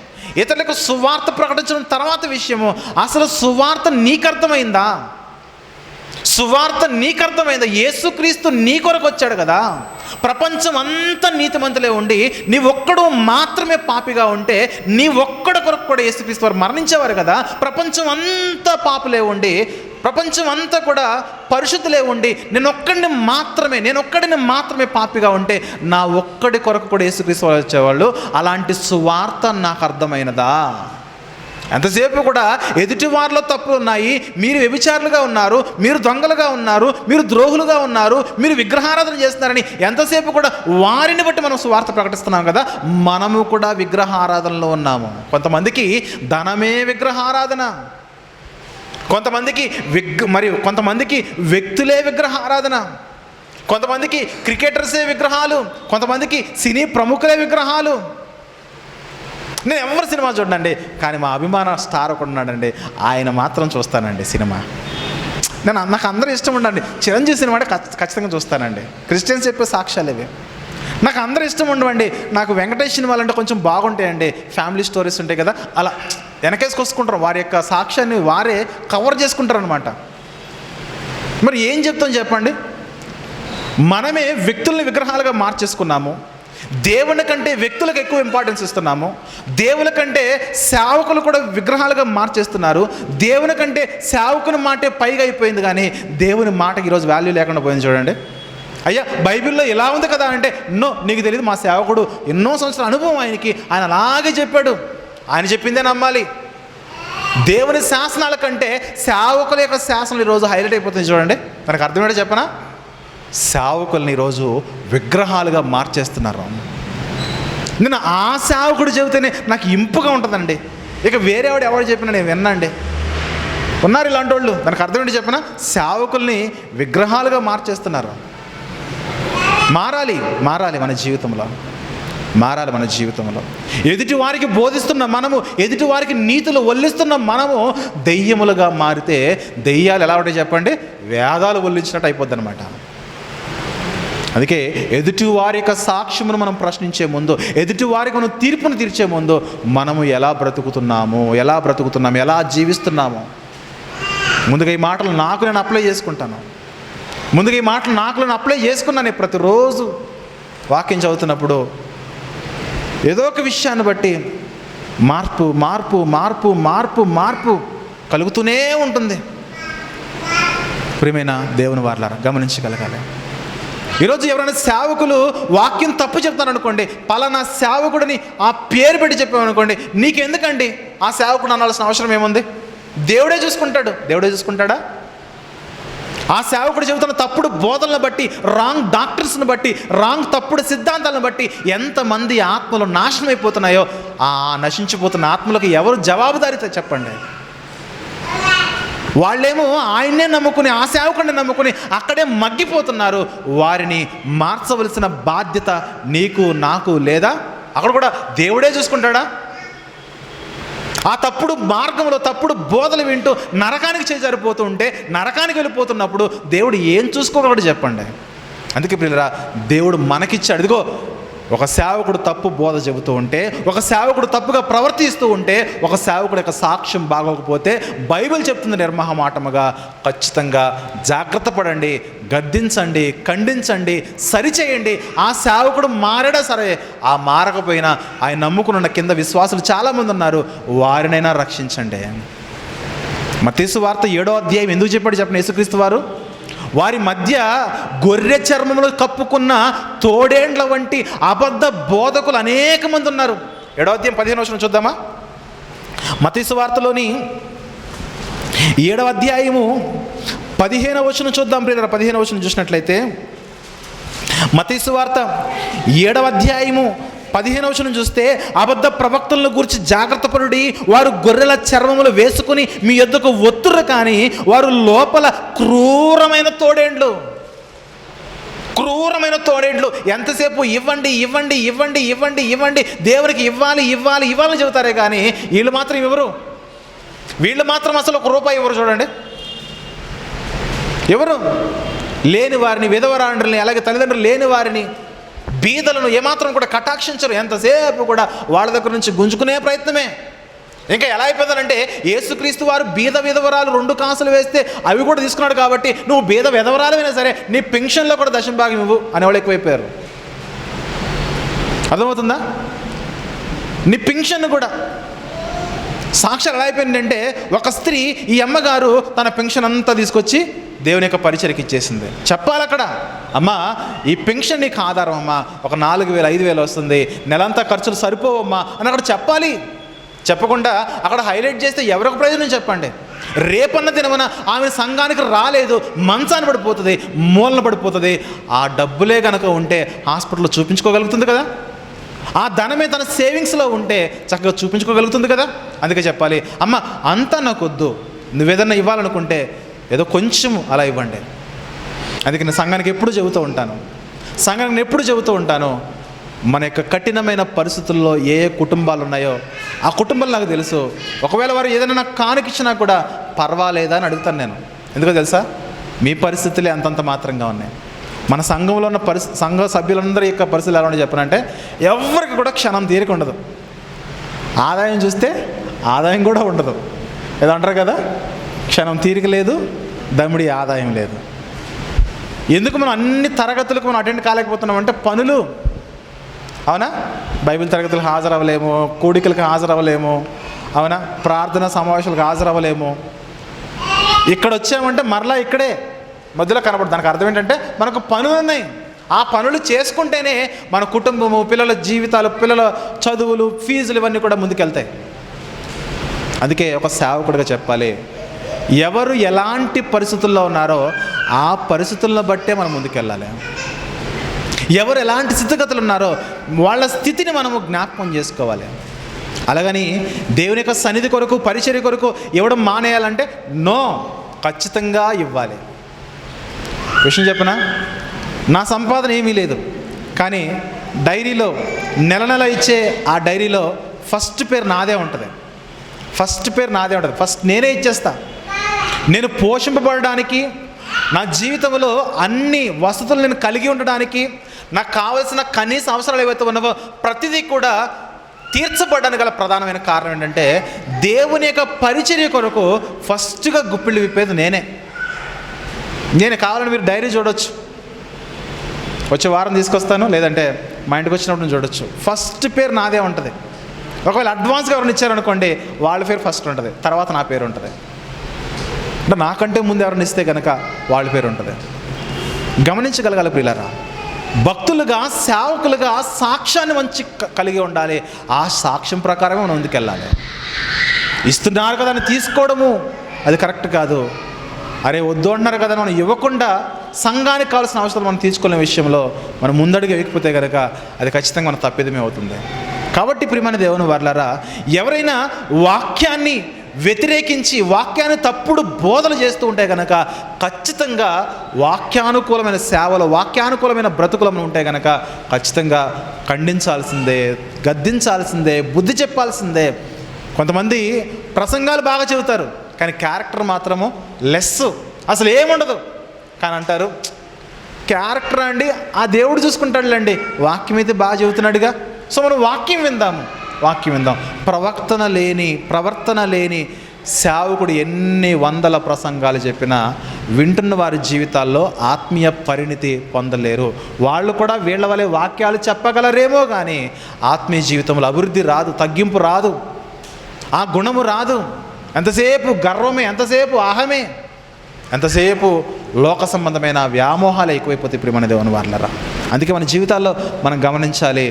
ఇతరులకు సువార్త ప్రకటించడం తర్వాత విషయము. అసలు సువార్త నీకు అర్థమైందా? యేసుక్రీస్తు నీ కొరకు వచ్చాడు కదా. ప్రపంచం అంతా నీతిమంతులే ఉండి నీ ఒక్కడు మాత్రమే పాపిగా ఉంటే నీ ఒక్కడి కొరకు కూడా యేసుక్రీస్తు వారు మరణించేవారు కదా. ప్రపంచం అంతా పాపులే ఉండి, ప్రపంచం అంతా కూడా పరిశుద్ధులే ఉండి నేను ఒక్కడిని మాత్రమే పాపిగా ఉంటే నా ఒక్కడి కొరకు కూడా యేసుక్రీస్తు వారు వచ్చేవాళ్ళు. అలాంటి సువార్త నాకు అర్థమైనదా? ఎంతసేపు కూడా ఎదుటి వారిలో తప్పులు ఉన్నాయి, మీరు వ్యభిచారులుగా ఉన్నారు, మీరు దొంగలుగా ఉన్నారు, మీరు ద్రోహులుగా ఉన్నారు, మీరు విగ్రహారాధన చేస్తున్నారని ఎంతసేపు కూడా వారిని బట్టి మనం సువార్త ప్రకటిస్తున్నాం కదా. మనము కూడా విగ్రహారాధనలో ఉన్నాము. కొంతమందికి ధనమే విగ్రహారాధన, కొంతమందికి వ్యక్తులే విగ్రహారాధన, కొంతమందికి క్రికెటర్సే విగ్రహాలు, కొంతమందికి సినీ ప్రముఖులే విగ్రహాలు. నేను ఎవరు సినిమా చూడండి, కానీ మా అభిమాన స్టార్ ఒకడు ఉన్నాడండి, ఆయన మాత్రం చూస్తానండి సినిమా. నాకు అందరూ ఇష్టం ఉండండి. చిరంజీవి సినిమా అంటే ఖచ్చితంగా చూస్తానండి. క్రిస్టియన్స్ చెప్పే సాక్ష్యాలు ఇవి. నాకు అందరూ ఇష్టం ఉండవండి. నాకు వెంకటేష్ సినిమాలు అంటే కొంచెం బాగుంటాయండి, ఫ్యామిలీ స్టోరీస్ ఉంటాయి కదా, అలా వెనకేసుకొసుకుంటారు. వారి యొక్క సాక్ష్యాన్ని వారే కవర్ చేసుకుంటారు అనమాట. మరి ఏం చెప్తాం చెప్పండి? మనమే వ్యక్తుల్ని విగ్రహాలుగా మార్చేసుకున్నాము. దేవుని కంటే వ్యక్తులకు ఎక్కువ ఇంపార్టెన్స్ ఇస్తున్నాము. దేవుని కంటే సేవకులు కూడా విగ్రహాలుగా మార్చేస్తున్నారు. దేవుని కంటే సేవకుని మాటే పైగా అయిపోయింది, కానీ దేవుని మాటకి ఈరోజు వాల్యూ లేకుండా పోయింది. చూడండి, అయ్యా బైబిల్లో ఇలా ఉంది కదా అంటే, నీకు తెలియదు, మా సేవకుడు ఎన్నో సంవత్సరాల అనుభవం ఆయనకి, ఆయన అలాగే చెప్పాడు, ఆయన చెప్పిందే నమ్మాలి. దేవుని శాసనాల కంటే సేవకుల యొక్క శాసనాలు ఈరోజు హైలైట్ అయిపోతుంది. చూడండి, మనకు అర్థమేంటో చెప్పనా? సేవకుల్ని ఈరోజు విగ్రహాలుగా మార్చేస్తున్నారు. నేను ఆ సేవకుడు చెబితేనే నాకు ఇంపుగా ఉంటుందండి, ఇక వేరేవాడు ఎవరు చెప్పినా నేను విన్నాండి. ఉన్నారు ఇలాంటి వాళ్ళు. దానికి అర్థం ఏంటి చెప్పనా? సేవకుల్ని విగ్రహాలుగా మార్చేస్తున్నారు. మారాలి మన జీవితంలో, మారాలి మన జీవితంలో. ఎదుటి వారికి బోధిస్తున్న మనము, ఎదుటి వారికి నీతులు వల్లిస్తున్న మనము దెయ్యములుగా మారితే దెయ్యాలు ఎలా ఉంటాయి చెప్పండి? వేదాలు వల్లించినట్టు అయిపోద్ది అనమాట. అందుకే ఎదుటి వారి యొక్క సాక్ష్యమును మనం ప్రశ్నించే ముందు, ఎదుటి వారికి మనం తీర్పును తీర్చే ముందు, మనము ఎలా బ్రతుకుతున్నాము, ఎలా జీవిస్తున్నాము, ముందుగా ఈ మాటలు నాకు నేను అప్లై చేసుకుంటాను. ముందుగా ఈ మాటలు నాకు నేను అప్లై చేసుకున్నాను. ప్రతిరోజు వాక్యం చదువుతున్నప్పుడు ఏదో ఒక విషయాన్ని బట్టి మార్పు మార్పు మార్పు మార్పు మార్పు కలుగుతూనే ఉంటుంది. ప్రియమైన దేవుని వారలారా, గమనించగలగాలి. ఈరోజు ఎవరైనా సేవకులు వాక్యం తప్పు చెప్తారనుకోండి, పలానా సేవకుడిని ఆ పేరు పెట్టి చెప్పామనుకోండి, నీకెందుకండి ఆ సేవకుడు అనాల్సిన అవసరం ఏముంది? దేవుడే చూసుకుంటాడా? ఆ సేవకుడు చెబుతున్న తప్పుడు బోధనలను బట్టి, రాంగ్ డాక్టర్స్ని బట్టి, రాంగ్ తప్పుడు సిద్ధాంతాలను బట్టి ఎంతమంది ఆత్మలు నాశనం అయిపోతున్నాయో, ఆ నశించిపోతున్న ఆత్మలకు ఎవరు జవాబుదారీతో చెప్పండి? వాళ్ళేమో ఆయన్నే నమ్ముకుని, ఆ సేవకుడిని నమ్ముకుని అక్కడే మగ్గిపోతున్నారు. వారిని మార్చవలసిన బాధ్యత నీకు నాకు లేదా? అక్కడ కూడా దేవుడే చూసుకుంటాడా? ఆ తప్పుడు మార్గంలో తప్పుడు బోధలు వింటూ నరకానికి చేజారిపోతూ ఉంటే, నరకానికి వెళ్ళిపోతున్నప్పుడు దేవుడు ఏం చూసుకోగలడు చెప్పండి? అందుకే ప్రియులారా, దేవుడు మనకిచ్చాడు. ఇదిగో, ఒక సేవకుడు తప్పు బోధ చెబుతూ ఉంటే, ఒక సేవకుడు తప్పుగా ప్రవర్తిస్తూ ఉంటే, ఒక సేవకుడు యొక్క సాక్ష్యం బాగోకపోతే, బైబిల్ చెప్తుంది నిర్మహమాటముగా, ఖచ్చితంగా జాగ్రత్త పడండి, గద్దించండి, ఖండించండి, సరిచేయండి. ఆ సేవకుడు మారాడా సరే, ఆ మారకపోయినా ఆయన నమ్ముకున్న కింద విశ్వాసులు చాలామంది ఉన్నారు, వారినైనా రక్షించండి. మత్తయి సువార్త 7వ అధ్యాయం ఎందుకు చెప్పాడు చెప్పండి? యేసుక్రీస్తు వారు వారి మధ్య గొర్రె చర్మములు కప్పుకున్న తోడేండ్ల వంటి అబద్ధ బోధకులు అనేక మంది ఉన్నారు. 7వ అధ్యాయం 15వ వచనం చూద్దామా? మత్తయి సువార్తలోని 7వ అధ్యాయము 15వ వచనం చూద్దాం ప్రియులారా. 15వ వచనం చూసినట్లయితే, మత్తయి సువార్త 7వ అధ్యాయము 15వ వచనం చూస్తే, అబద్ధ ప్రవక్తలను గురించి జాగ్రత్త పరుడి, వారు గొర్రెల చర్మములు వేసుకుని మీ యొద్దకు ఒత్తురు, కానీ వారు లోపల క్రూరమైన తోడేండ్లు. ఎంతసేపు ఇవ్వండి ఇవ్వండి ఇవ్వండి ఇవ్వండి ఇవ్వండి, దేవునికి ఇవ్వాలి ఇవ్వాలి ఇవ్వాలని చెబుతారే కానీ వీళ్ళు మాత్రం ఇవ్వరు. వీళ్ళు మాత్రం అసలు ₹1 ఇవ్వరు. చూడండి, ఎవరు? లేని వారిని, విధవరాండ్రుల్ని, అలాగే తల్లిదండ్రులు లేని వారిని, బీదలను ఏమాత్రం కూడా కటాక్షించరు. ఎంతసేపు కూడా వాళ్ళ దగ్గర నుంచి గుంజుకునే ప్రయత్నమే. ఇంకా ఎలా అయిపోతుందంటే, యేసుక్రీస్తు వారు బీద విధవరాలు 2 కాసులు వేస్తే అవి కూడా తీసుకున్నాడు కాబట్టి, నువ్వు బీద విధవరాలైనా సరే నీ పెన్షన్లో కూడా దశంభాగం ఇవ్వు అనేవాళ్ళు ఎక్కువైపోయారు. అర్థమవుతుందా? నీ పెన్షన్ కూడా సాక్షాలు ఎలా అయిపోయిందంటే, ఒక స్త్రీ, ఈ అమ్మగారు తన పెన్షన్ అంతా తీసుకొచ్చి దేవుని యొక్క పరిచర్యకి ఇచ్చేసింది. చెప్పాలి అక్కడ, అమ్మా ఈ పెన్షన్ నీకు ఆధారం అమ్మా, ఒక 4,000 5,000 వస్తుంది, నెలంతా ఖర్చులు సరిపోవమ్మా అని అక్కడ చెప్పాలి. చెప్పకుండా అక్కడ హైలైట్ చేస్తే ఎవరికి ప్రయోజనం చెప్పండి? రేపన్న దినమన ఆమె సంఘానికి రాలేదు, మంచాన్ని పడిపోతుంది, మూలన పడిపోతుంది. ఆ డబ్బులే కనుక ఉంటే హాస్పిటల్లో చూపించుకోగలుగుతుంది కదా, ఆ ధనమే తన సేవింగ్స్లో ఉంటే చక్కగా చూపించుకోగలుగుతుంది కదా. అందుకే చెప్పాలి, అమ్మ అంతా నాకొద్దు, నువ్వేదన్నా ఇవ్వాలనుకుంటే ఏదో కొంచెం అలా ఇవ్వండి. అందుకే నేను సంఘానికి ఎప్పుడు చెబుతూ ఉంటాను, మన యొక్క కఠినమైన పరిస్థితుల్లో ఏ కుటుంబాలు ఉన్నాయో ఆ కుటుంబాలు నాకు తెలుసు. ఒకవేళ వారు ఏదైనా నాకు కానుకిచ్చినా కూడా పర్వాలేదా అని అడుగుతాను నేను. ఎందుకో తెలుసా? మీ పరిస్థితులే అంతంత మాత్రంగా ఉన్నాయి. మన సంఘంలో ఉన్న సంఘ సభ్యులందరి యొక్క పరిస్థితులు ఎలా ఉండే చెప్పనంటే, ఎవరికి కూడా క్షణం తీరిక ఉండదు. ఆదాయం చూస్తే ఆదాయం కూడా ఉండదు. ఏదో అంటారు కదా, క్షణం తీరిక లేదు, దమ్ముడి ఆదాయం లేదు. ఎందుకు మనం అన్ని తరగతులకు మనం అటెండ్ కాలేకపోతున్నాం అంటే పనులు. అవునా? బైబిల్ తరగతులకు హాజరవ్వలేము, కూడికలకు హాజరవ్వలేము, అవునా, ప్రార్థన సమావేశాలకు హాజరవ్వలేము. ఇక్కడ వచ్చామంటే మరలా ఇక్కడే మధ్యలో కనబడదు. దానికి అర్థం ఏంటంటే మనకు పనులు ఉన్నాయి. ఆ పనులు చేసుకుంటేనే మన కుటుంబము, పిల్లల జీవితాలు, పిల్లల చదువులు, ఫీజులు ఇవన్నీ కూడా ముందుకెళ్తాయి. అందుకే ఒక సేవకుడిగా చెప్పాలి, ఎవరు ఎలాంటి పరిస్థితుల్లో ఉన్నారో ఆ పరిస్థితులను బట్టే మనం ముందుకెళ్ళాలి. ఎవరు ఎలాంటి స్థితిగతులు ఉన్నారో వాళ్ళ స్థితిని మనము జ్ఞాపకం చేసుకోవాలి. అలాగని దేవుని యొక్క సన్నిధి కొరకు, పరిచర్య కొరకు ఇవ్వడం మానేయాలంటే నో, ఖచ్చితంగా ఇవ్వాలి. విషయం చెప్పనా, నా సంపాదన ఏమీ లేదు, కానీ డైరీలో నెల నెల ఇచ్చే ఆ డైరీలో ఫస్ట్ పేరు నాదే ఉంటుంది. ఫస్ట్ నేనే ఇచ్చేస్తా. నేను పోషింపబడడానికి, నా జీవితంలో అన్ని వసతులు నేను కలిగి ఉండడానికి, నాకు కావలసిన కనీస అవసరాలు ఏవైతే ఉన్నావో ప్రతిదీ కూడా తీర్చబడడానికి గల ప్రధానమైన కారణం ఏంటంటే దేవుని యొక్క పరిచర్య కొరకు ఫస్ట్గా గుప్పిళ్ళు విప్పేది నేనే. కావాలని మీరు డైరీ చూడొచ్చు, వచ్చే వారం తీసుకొస్తాను, లేదంటే మా ఇంటికి వచ్చినప్పుడు చూడొచ్చు. ఫస్ట్ పేరు నాదే ఉంటుంది. ఒకవేళ అడ్వాన్స్గా ఎవరిని ఇచ్చారనుకోండి, వాళ్ళ పేరు ఫస్ట్ ఉంటుంది, తర్వాత నా పేరు ఉంటుంది. అంటే నాకంటే ముందు ఎవరిని ఇస్తే కనుక వాళ్ళ పేరు ఉంటుంది. గమనించగలగాలి ప్రియులారా. భక్తులుగా, సేవకులుగా సాక్ష్యాన్ని మంచి కలిగి ఉండాలి. ఆ సాక్ష్యం ప్రకారమే మనం ముందుకెళ్ళాలి. ఇస్తున్నారు కదా అని తీసుకోవడము అది కరెక్ట్ కాదు. అరే వద్దు అంటున్నారు కదా మనం ఇవ్వకుండా సంఘానికి కావాల్సిన అవసరాలు మనం తీర్చుకునే విషయంలో మనం ముందడుగు వేయకపోతే కనుక అది ఖచ్చితంగా మన తప్పిదమే అవుతుంది. కాబట్టి ప్రియమైన దేవుని వారలారా, ఎవరైనా వాక్యాన్ని వ్యతిరేకించి వాక్యాన్ని తప్పుడు బోధలు చేస్తూ ఉంటే కనుక ఖచ్చితంగా వాక్యానుకూలమైన సేవలు, వాక్యానుకూలమైన బ్రతుకులు ఉంటే కనుక ఖచ్చితంగా ఖండించాల్సిందే, గద్దించాల్సిందే, బుద్ధి చెప్పాల్సిందే. కొంతమంది ప్రసంగాలు బాగా చెబుతారు కానీ క్యారెక్టర్ మాత్రము లెస్, అసలు ఏముండదు. కానీ అంటారు క్యారెక్టర్ అండి ఆ దేవుడు చూసుకుంటాడులేండి, వాక్యం అయితే బాగా చెబుతున్నాడుగా, సో మనం వాక్యం విందాం. ప్రవర్తన లేని సేవకుడు ఎన్ని వందల ప్రసంగాలు చెప్పినా వింటున్న వారి జీవితాల్లో ఆత్మీయ పరిణితి పొందలేరు. వాళ్ళు కూడా వీళ్ళ వలె వాక్యాలు చెప్పగలరేమో కానీ ఆత్మీయ జీవితంలో అభివృద్ధి రాదు, తగ్గింపు రాదు, ఆ గుణము రాదు. ఎంతసేపు గర్వమే, ఎంతసేపు అహమే, ఎంతసేపు లోక సంబంధమైన వ్యామోహాలు ఎక్కువైపోతాయి ప్రియమైన దేవుని వారలారా. అందుకే మన జీవితాల్లో మనం గమనించాలి,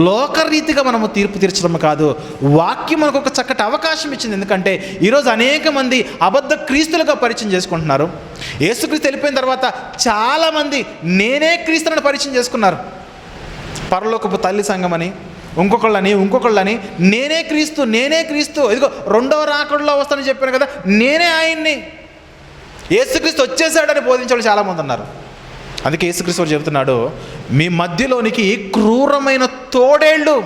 లోకరీతిగా మనము తీర్పు తీర్చడం కాదు, వాక్యం మనకు ఒక చక్కటి అవకాశం ఇచ్చింది. ఎందుకంటే ఈరోజు అనేక మంది అబద్ధ క్రీస్తులుగా పరిచయం చేసుకుంటున్నారు. యేసుక్రీస్తు వెళ్ళిపోయిన తర్వాత చాలామంది నేనే క్రీస్తులను పరిచయం చేసుకున్నారు. పరలోకపు తల్లి సంఘమని, ఇంకొకళ్ళని నేనే క్రీస్తు, ఇదిగో రెండవ రాకడలో వస్తానని చెప్పాను కదా, నేనే ఆయన్ని, యేసుక్రీస్తు వచ్చేసాడని బోధించే వాళ్ళు చాలామంది ఉన్నారు. అందుకే యేసుక్రీస్తు చెబుతున్నాడు, మీ మధ్యలోనికి క్రూరమైన తోడేళ్ళు,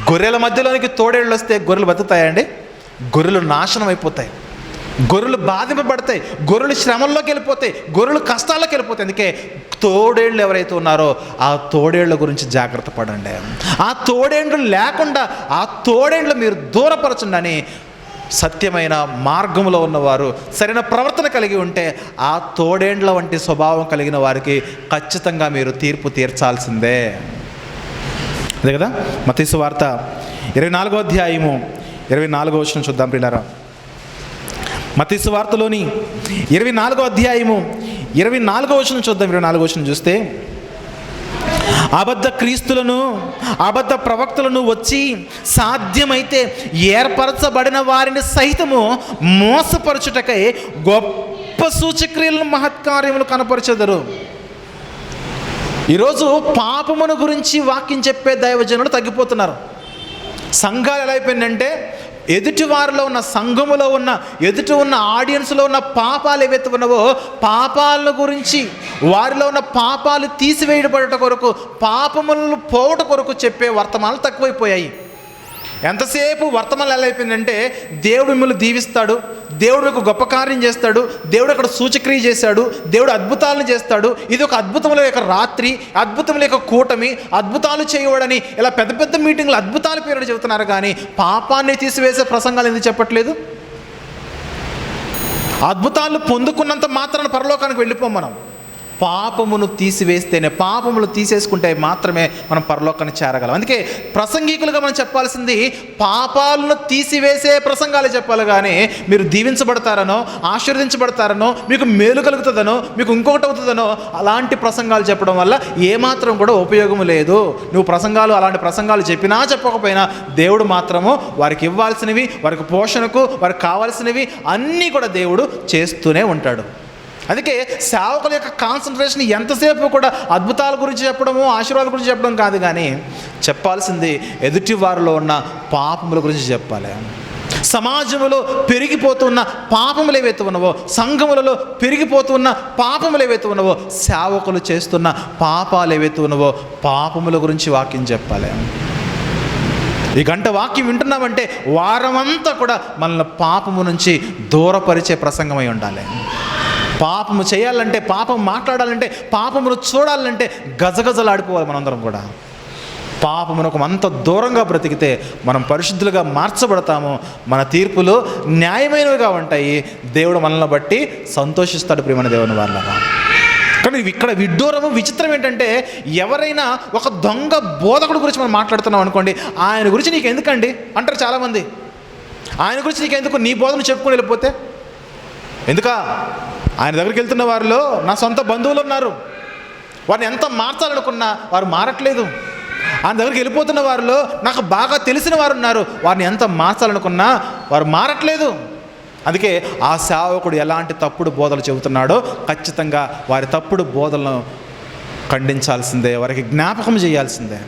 గొర్రెల మధ్యలోనికి తోడేళ్ళు వస్తే గొర్రెలు బతుకుతాయండి? గొర్రెలు నాశనం అయిపోతాయి, గొర్రెలు బాధింపబడతాయి, గొర్రెలు శ్రమల్లోకి వెళ్ళిపోతాయి, గొర్రెలు కష్టాల్లోకి వెళ్ళిపోతాయి. అందుకే తోడేళ్ళు ఎవరైతే ఉన్నారో ఆ తోడేళ్ల గురించి జాగ్రత్త పడండి. ఆ తోడేండ్లు లేకుండా ఆ తోడేండ్లు మీరు దూరపరచండి అని సత్యమైన మార్గంలో ఉన్నవారు, సరైన ప్రవర్తన కలిగి ఉంటే ఆ తోడేండ్ల వంటి స్వభావం కలిగిన వారికి ఖచ్చితంగా మీరు తీర్పు తీర్చాల్సిందే. అదే కదా మత్తయి సువార్త 24వ అధ్యాయము 24వ వచనం చూద్దాం ప్రియులారా. మత్తయి సువార్తలోని 24వ అధ్యాయము 24వ వచనం చూద్దాం. 24వ వచనం చూస్తే, అబద్ధ క్రీస్తులను, అబద్ధ ప్రవక్తలను వచ్చి సాధ్యమైతే ఏర్పరచబడిన వారిని సహితము మోసపరచుటకై గొప్ప సూచక్రియలను, మహత్కార్యములు కనపరచెదరు. ఈరోజు పాపమును గురించి వాక్యం చెప్పే దైవజనులు తగ్గిపోతున్నారు. సంఘాలు ఎలా అయిపోయిందంటే ఎదుటి వారిలో ఉన్న, సంఘములో ఉన్న, ఎదుటి ఉన్న ఆడియన్స్లో ఉన్న పాపాలు ఏవైతే ఉన్నావో పాపాల గురించి, వారిలో ఉన్న పాపాలు తీసివేయబడట కొరకు, పాపములను పోవట కొరకు చెప్పే వర్తమానాలు తక్కువైపోయాయి. ఎంతసేపు వర్తమానాలు ఎలా అయిపోయిందంటే దేవుడు మిమ్మల్ని దీవిస్తాడు, దేవుడు ఒక గొప్ప కార్యం చేస్తాడు, దేవుడు అక్కడ సూచక్రియ చేశాడు, దేవుడు అద్భుతాలను చేస్తాడు, ఇది ఒక అద్భుతముల యొక్క రాత్రి, అద్భుతముల యొక్క కూటమి, అద్భుతాలు చేయవాడని ఇలా పెద్ద పెద్ద మీటింగ్లు అద్భుతాల పేరు చెబుతున్నారు. కానీ పాపాన్ని తీసివేసే ప్రసంగాలు ఎందుకు చెప్పట్లేదు? అద్భుతాలు పొందుకున్నంత మాత్రాన పరలోకానికి వెళ్ళిపోం మనం. పాపమును తీసివేస్తేనే, పాపములు తీసేసుకుంటే మాత్రమే మనం పరలోకాన్ని చేరగలం. అందుకే ప్రసంగికులుగా మనం చెప్పాల్సింది పాపాలను తీసివేసే ప్రసంగాలు చెప్పాలి. కానీ మీరు దీవించబడతారనో, ఆశీర్వదించబడతారనో, మీకు మేలు కలుగుతుందనో, మీకు ఇంకొకటి అవుతుందనో అలాంటి ప్రసంగాలు చెప్పడం వల్ల ఏమాత్రం కూడా ఉపయోగం లేదు. నువ్వు అలాంటి ప్రసంగాలు చెప్పినా చెప్పకపోయినా దేవుడు మాత్రము వారికి ఇవ్వాల్సినవి, వారికి పోషణకు, వారికి కావాల్సినవి అన్నీ కూడా దేవుడు చేస్తూనే ఉంటాడు. అందుకే సేవకుల యొక్క కాన్సన్ట్రేషన్ ఎంతసేపు కూడా అద్భుతాల గురించి చెప్పడము, ఆశీర్వాదాల గురించి చెప్పడం కాదు, కానీ చెప్పాల్సింది ఎదుటి వారిలో ఉన్న పాపముల గురించి చెప్పాలి. సమాజంలో పెరిగిపోతున్న పాపములు ఏవైతే ఉన్నవో, సంఘములలో పెరిగిపోతున్న పాపములు ఏవైతే ఉన్నవో, సేవకులు చేస్తున్న పాపాలు ఏవైతే ఉన్నవో, పాపముల గురించి వాక్యం చెప్పాలి. ఈ గంట వాక్యం వింటున్నామంటే వారమంతా కూడా మనల్ని పాపము నుంచి దూరపరిచే ప్రసంగమై ఉండాలి. పాపము చేయాలంటే, పాపం మాట్లాడాలంటే, పాపమును చూడాలంటే గజగజలాడిపోవాలి మనందరం కూడా. పాపమునకు అంత దూరంగా బ్రతికితే మనం పరిశుద్ధులుగా మార్చబడతాము. మన తీర్పులు న్యాయమైనవిగా ఉంటాయి. దేవుడు మనల్ని బట్టి సంతోషిస్తాడు. ప్రియమైన దేవుని వాళ్ళగా. కానీ ఇక్కడ విడ్డూరము, విచిత్రం ఏంటంటే, ఎవరైనా ఒక దొంగ బోధకుడు గురించి మనం మాట్లాడుతున్నాం అనుకోండి, ఆయన గురించి నీకు ఎందుకండి అంటారు చాలామంది. ఆయన గురించి నీకు ఎందుకు, నీ బోధను చెప్పుకొని వెళ్ళిపోతే ఎందుకా? ఆయన దగ్గరికి వెళ్తున్న వారిలో నా సొంత బంధువులు ఉన్నారు. వారిని ఎంత మార్చాలనుకున్నా వారు మారట్లేదు. ఆయన దగ్గరికి వెళ్ళిపోతున్న వారిలో నాకు బాగా తెలిసిన వారు ఉన్నారు. వారిని ఎంత మార్చాలనుకున్నా వారు మారట్లేదు. అందుకే ఆ సేవకుడు ఎలాంటి తప్పుడు బోధలు చెబుతున్నాడో ఖచ్చితంగా వారి తప్పుడు బోధలను ఖండించాల్సిందే, వారికి జ్ఞాపకం చేయాల్సిందే.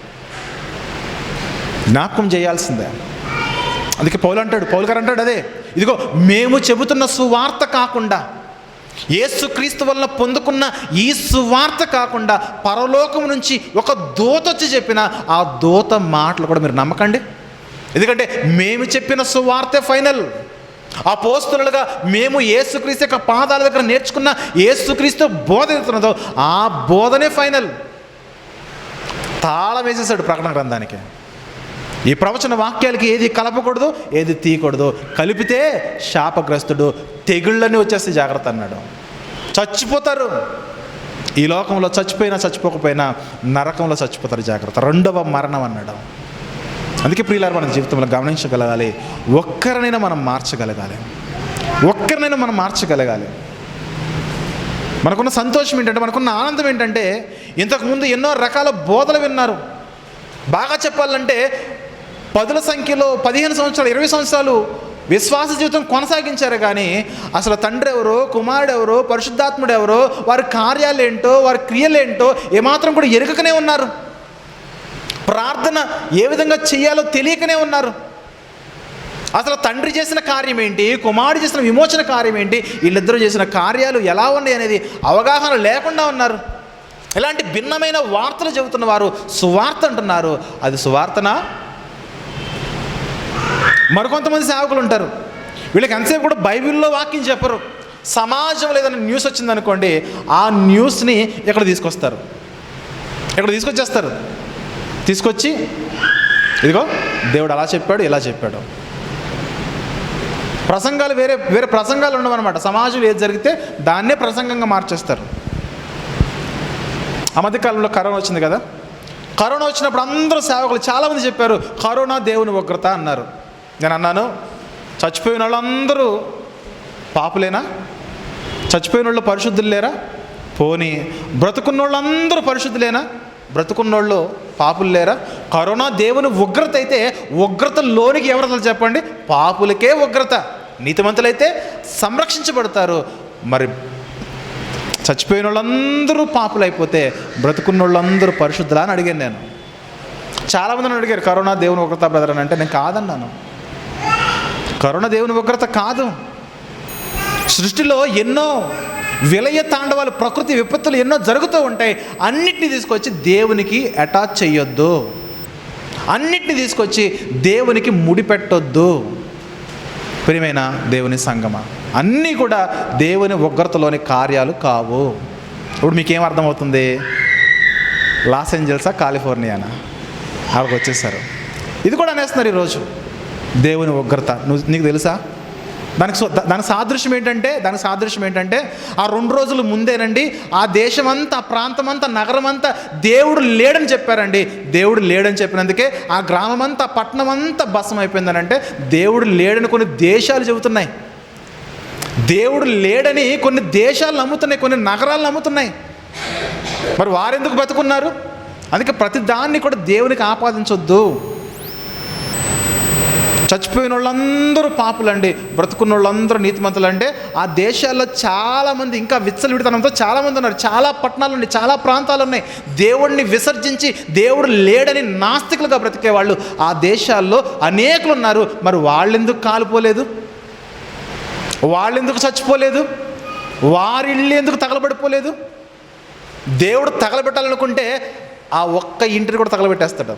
అందుకే పౌలు గారు అంటాడు అదే, ఇదిగో మేము చెబుతున్న సువార్త కాకుండా, యేసుక్రీస్తు వలన పొందుకున్న ఈ సువార్త కాకుండా పరలోకం నుంచి ఒక దూత వచ్చి చెప్పిన ఆ దూత మాటలు కూడా మీరు నమ్మకండి. ఎందుకంటే మేము చెప్పిన సువార్తే ఫైనల్. అపోస్తలులుగా మేము యేసుక్రీస్తు యొక్క పాదాల దగ్గర నేర్చుకున్న యేసుక్రీస్తు బోధ ఎదుగుతున్నదో ఆ బోధనే ఫైనల్. తాళం వేసేసాడు ప్రకటన గ్రంథానికి. ఈ ప్రవచన వాక్యాలకి ఏది కలపకూడదు, ఏది తీయకూడదు. కలిపితే శాపగ్రస్తుడు, తెగుళ్ళని వచ్చేస్తే జాగ్రత్త అన్నాడు. చచ్చిపోతారు. ఈ లోకంలో చచ్చిపోకపోయినా నరకంలో చచ్చిపోతారు, జాగ్రత్త. రెండవ మరణం అన్నాడు. అందుకే ప్రియులారా, మన జీవితంలో గమనించగలగాలి, ఒక్కరినైనా మనం మార్చగలగాలి. మనకున్న సంతోషం ఏంటంటే, మనకున్న ఆనందం ఏంటంటే, ఇంతకుముందు ఎన్నో రకాల బోధలు విన్నారు. బాగా చెప్పాలంటే 10ల సంఖ్యలో 15 సంవత్సరాలు 20 సంవత్సరాలు విశ్వాస జీవితం కొనసాగించారు. కానీ అసలు తండ్రి ఎవరో, కుమారుడు ఎవరో, పరిశుద్ధాత్ముడు ఎవరో, వారి కార్యాలేంటో, వారి క్రియలేంటో ఏమాత్రం కూడా ఎరుకనే ఉన్నారు. ప్రార్థన ఏ విధంగా చేయాలో తెలియకనే ఉన్నారు. అసలు తండ్రి చేసిన కార్యం ఏంటి, కుమారుడు చేసిన విమోచన కార్యం ఏంటి, వీళ్ళిద్దరూ చేసిన కార్యాలు ఎలా ఉన్నాయి అనేది అవగాహన లేకుండా ఉన్నారు. ఇలాంటి భిన్నమైన వార్తలు చెబుతున్న వారు సువార్త అంటున్నారు. అది సువార్తనా? మరికొంతమంది సేవకులు ఉంటారు, వీళ్ళకి ఎంతసేపు కూడా బైబిల్లో వాక్యం చెప్పరు. సమాజంలో ఏదైనా న్యూస్ వచ్చిందనుకోండి, ఆ న్యూస్ని ఇక్కడ తీసుకొచ్చేస్తారు. తీసుకొచ్చి ఇదిగో దేవుడు అలా చెప్పాడు, ఇలా చెప్పాడు. ప్రసంగాలు వేరే ప్రసంగాలు ఉండవన్నమాట. సమాజంలో ఏది జరిగితే దాన్నే ప్రసంగంగా మార్చేస్తారు. ఆ మధ్యకాలంలో కరోనా వచ్చింది కదా. కరోనా వచ్చినప్పుడు అందరూ సేవకులు చాలామంది చెప్పారు, కరోనా దేవుని ఉగ్రత అన్నారు. నేను అన్నాను, చచ్చిపోయిన వాళ్ళందరూ పాపులేనా? చచ్చిపోయిన వాళ్ళు పరిశుద్ధులు లేరా? పోనీ బ్రతుకున్న వాళ్ళందరూ పరిశుద్ధులేనా? బ్రతుకున్నోళ్ళు పాపులు లేరా? కరోనా దేవుని ఉగ్రత అయితే ఉగ్రతలోనికి ఎవరు చెప్పండి? పాపులకే ఉగ్రత. నీతిమంతులైతే సంరక్షించబడతారు. మరి చచ్చిపోయిన వాళ్ళందరూ పాపులు అయిపోతే బ్రతుకున్న వాళ్ళందరూ పరిశుద్ధులా అని అడిగాను నేను. చాలామంది నన్ను అడిగారు, కరోనా దేవుని ఉగ్రత బ్రదర్ అని. అంటే నేను కాదన్నాను. కరోనా దేవుని ఉగ్రత కాదు. సృష్టిలో ఎన్నో విలయ తాండవాలు, ప్రకృతి విపత్తులు ఎన్నో జరుగుతూ ఉంటాయి. అన్నిటినీ తీసుకొచ్చి దేవునికి అటాచ్ చేయొద్దు, అన్నిటినీ తీసుకొచ్చి దేవునికి ముడిపెట్టొద్దు. ప్రియమైన దేవుని సంగమా, అన్నీ కూడా దేవుని ఉగ్రతలోని కార్యాలు కావు. ఇప్పుడు మీకేం అర్థమవుతుంది? లాస్ ఏంజల్సా, కాలిఫోర్నియానా? అక్కడికి వచ్చేసారు. ఇది కూడా అనేస్తున్నారు ఈరోజు. దేవుని ఉగ్రత నీకు తెలుసా? దానికి సాదృశ్యం ఏంటంటే ఆ 2 రోజుల ముందేనండి ఆ దేశమంతా, ఆ ప్రాంతమంతా, నగరమంతా దేవుడు లేడని చెప్పారండి. దేవుడు లేడని చెప్పినందుకే ఆ గ్రామమంతా, పట్టణం అంతా భస్మం అయిపోయిందనంటే దేవుడు లేడని కొన్ని దేశాలు చెబుతున్నాయి. దేవుడు లేడని కొన్ని దేశాలు నమ్ముతున్నాయి, కొన్ని నగరాలు నమ్ముతున్నాయి. మరి వారెందుకు బతుకున్నారు? అందుకే ప్రతి దాన్ని కూడా దేవునికి ఆపాదించొద్దు. చచ్చిపోయిన వాళ్ళందరూ పాపులండి, బ్రతుకున్న వాళ్ళందరూ నీతిమంతులు అంటే ఆ దేశాల్లో చాలామంది ఇంకా విచ్చలవిడితనంతో చాలామంది ఉన్నారు. చాలా పట్టణాలు ఉన్నాయి, చాలా ప్రాంతాలు ఉన్నాయి. దేవుడిని విసర్జించి దేవుడు లేడని నాస్తికులుగా బ్రతికేవాళ్ళు ఆ దేశాల్లో అనేకులు ఉన్నారు. మరి వాళ్ళెందుకు కాలిపోలేదు? వాళ్ళెందుకు చచ్చిపోలేదు? వారిల్లు ఎందుకు తగలబడిపోలేదు? దేవుడు తగలబెట్టాలనుకుంటే ఆ ఒక్క ఇంటిని కూడా తగలబెట్టేస్తాడు.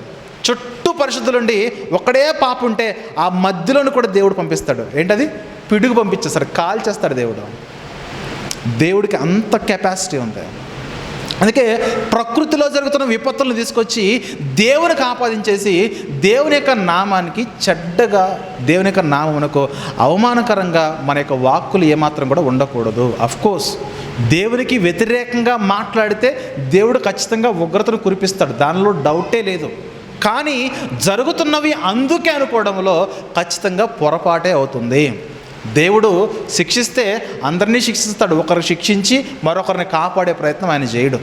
చుట్టూ పరిశుద్ధులుండి ఒక్కడే పాప ఉంటే ఆ మధ్యలోని కూడా దేవుడు పంపిస్తాడు. ఏంటది? పిడుగు పంపించేస్తాడు, కాల్చేస్తాడు దేవుడు. దేవుడికి అంత కెపాసిటీ ఉంది. అందుకే ప్రకృతిలో జరుగుతున్న విపత్తులను తీసుకొచ్చి దేవునికి ఆపాదించేసి దేవుని యొక్క నామానికి చెడ్డగా, దేవుని యొక్క నామమునకు అవమానకరంగా మన యొక్క వాక్కులు ఏమాత్రం కూడా ఉండకూడదు. అఫ్కోర్స్ దేవునికి వ్యతిరేకంగా మాట్లాడితే దేవుడు ఖచ్చితంగా ఉగ్రతను కురిపిస్తాడు, దానిలో డౌటే లేదు. కానీ జరుగుతున్నవి అందుకే అనుకోవడంలో ఖచ్చితంగా పొరపాటే అవుతుంది. దేవుడు శిక్షిస్తే అందరినీ శిక్షిస్తాడు, ఒకరు శిక్షించి మరొకరిని కాపాడే ప్రయత్నం ఆయన చేయడు.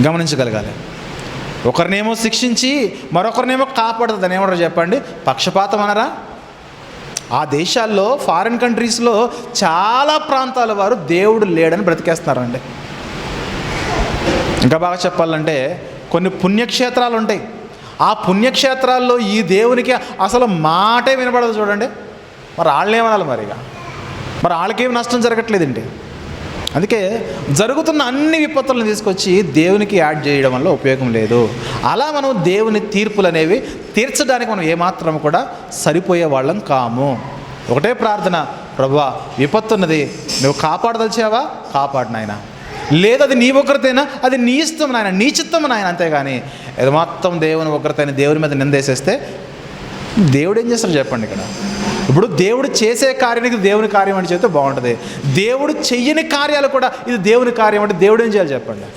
గమనించగలగాలి. ఒకరినేమో శిక్షించి మరొకరినేమో కాపాడుతుంది. అని ఏమంటారు చెప్పండి? పక్షపాతం అనరా? ఆ దేశాల్లో, ఫారిన్ కంట్రీస్లో చాలా ప్రాంతాల వారు దేవుడు లేడని బ్రతికేస్తున్నారండి. ఇంకా బాగా చెప్పాలంటే కొన్ని పుణ్యక్షేత్రాలు ఉంటాయి. ఆ పుణ్యక్షేత్రాల్లో ఈ దేవునికి అసలు మాటే వినపడదు చూడండి. మరి వాళ్ళేమనాలి? మరి వాళ్ళకేమి నష్టం జరగట్లేదండి. అందుకే జరుగుతున్న అన్ని విపత్తులను తీసుకొచ్చి దేవునికి యాడ్ చేయడం వల్ల ఉపయోగం లేదు. అలా మనం దేవుని తీర్పులు అనేవి తీర్చడానికి మనం ఏమాత్రం కూడా సరిపోయే వాళ్ళం కాము. ఒకటే ప్రార్థన, ప్రభువా విపత్తున్నది, నువ్వు కాపాడదలిచావా? కాపాడు నాయన. లేదు అది నీ ఉగ్రతైనా, అది నీ ఇష్టం నాయన, నీ చిత్తం నాయన. అంతేగాని ఇది మొత్తం దేవుని ఉగ్రతైన దేవుని మీద నిందేసేస్తే దేవుడు ఏం చేస్తాడు చెప్పండి? ఇక్కడ ఇప్పుడు దేవుడు చేసే కార్యానికి దేవుని కార్యం అని చెప్తే బాగుంటుంది. దేవుడు చెయ్యని కార్యాలు కూడా ఇది దేవుని కార్యం అంటే దేవుడు ఏం చేయాలి చెప్పండి?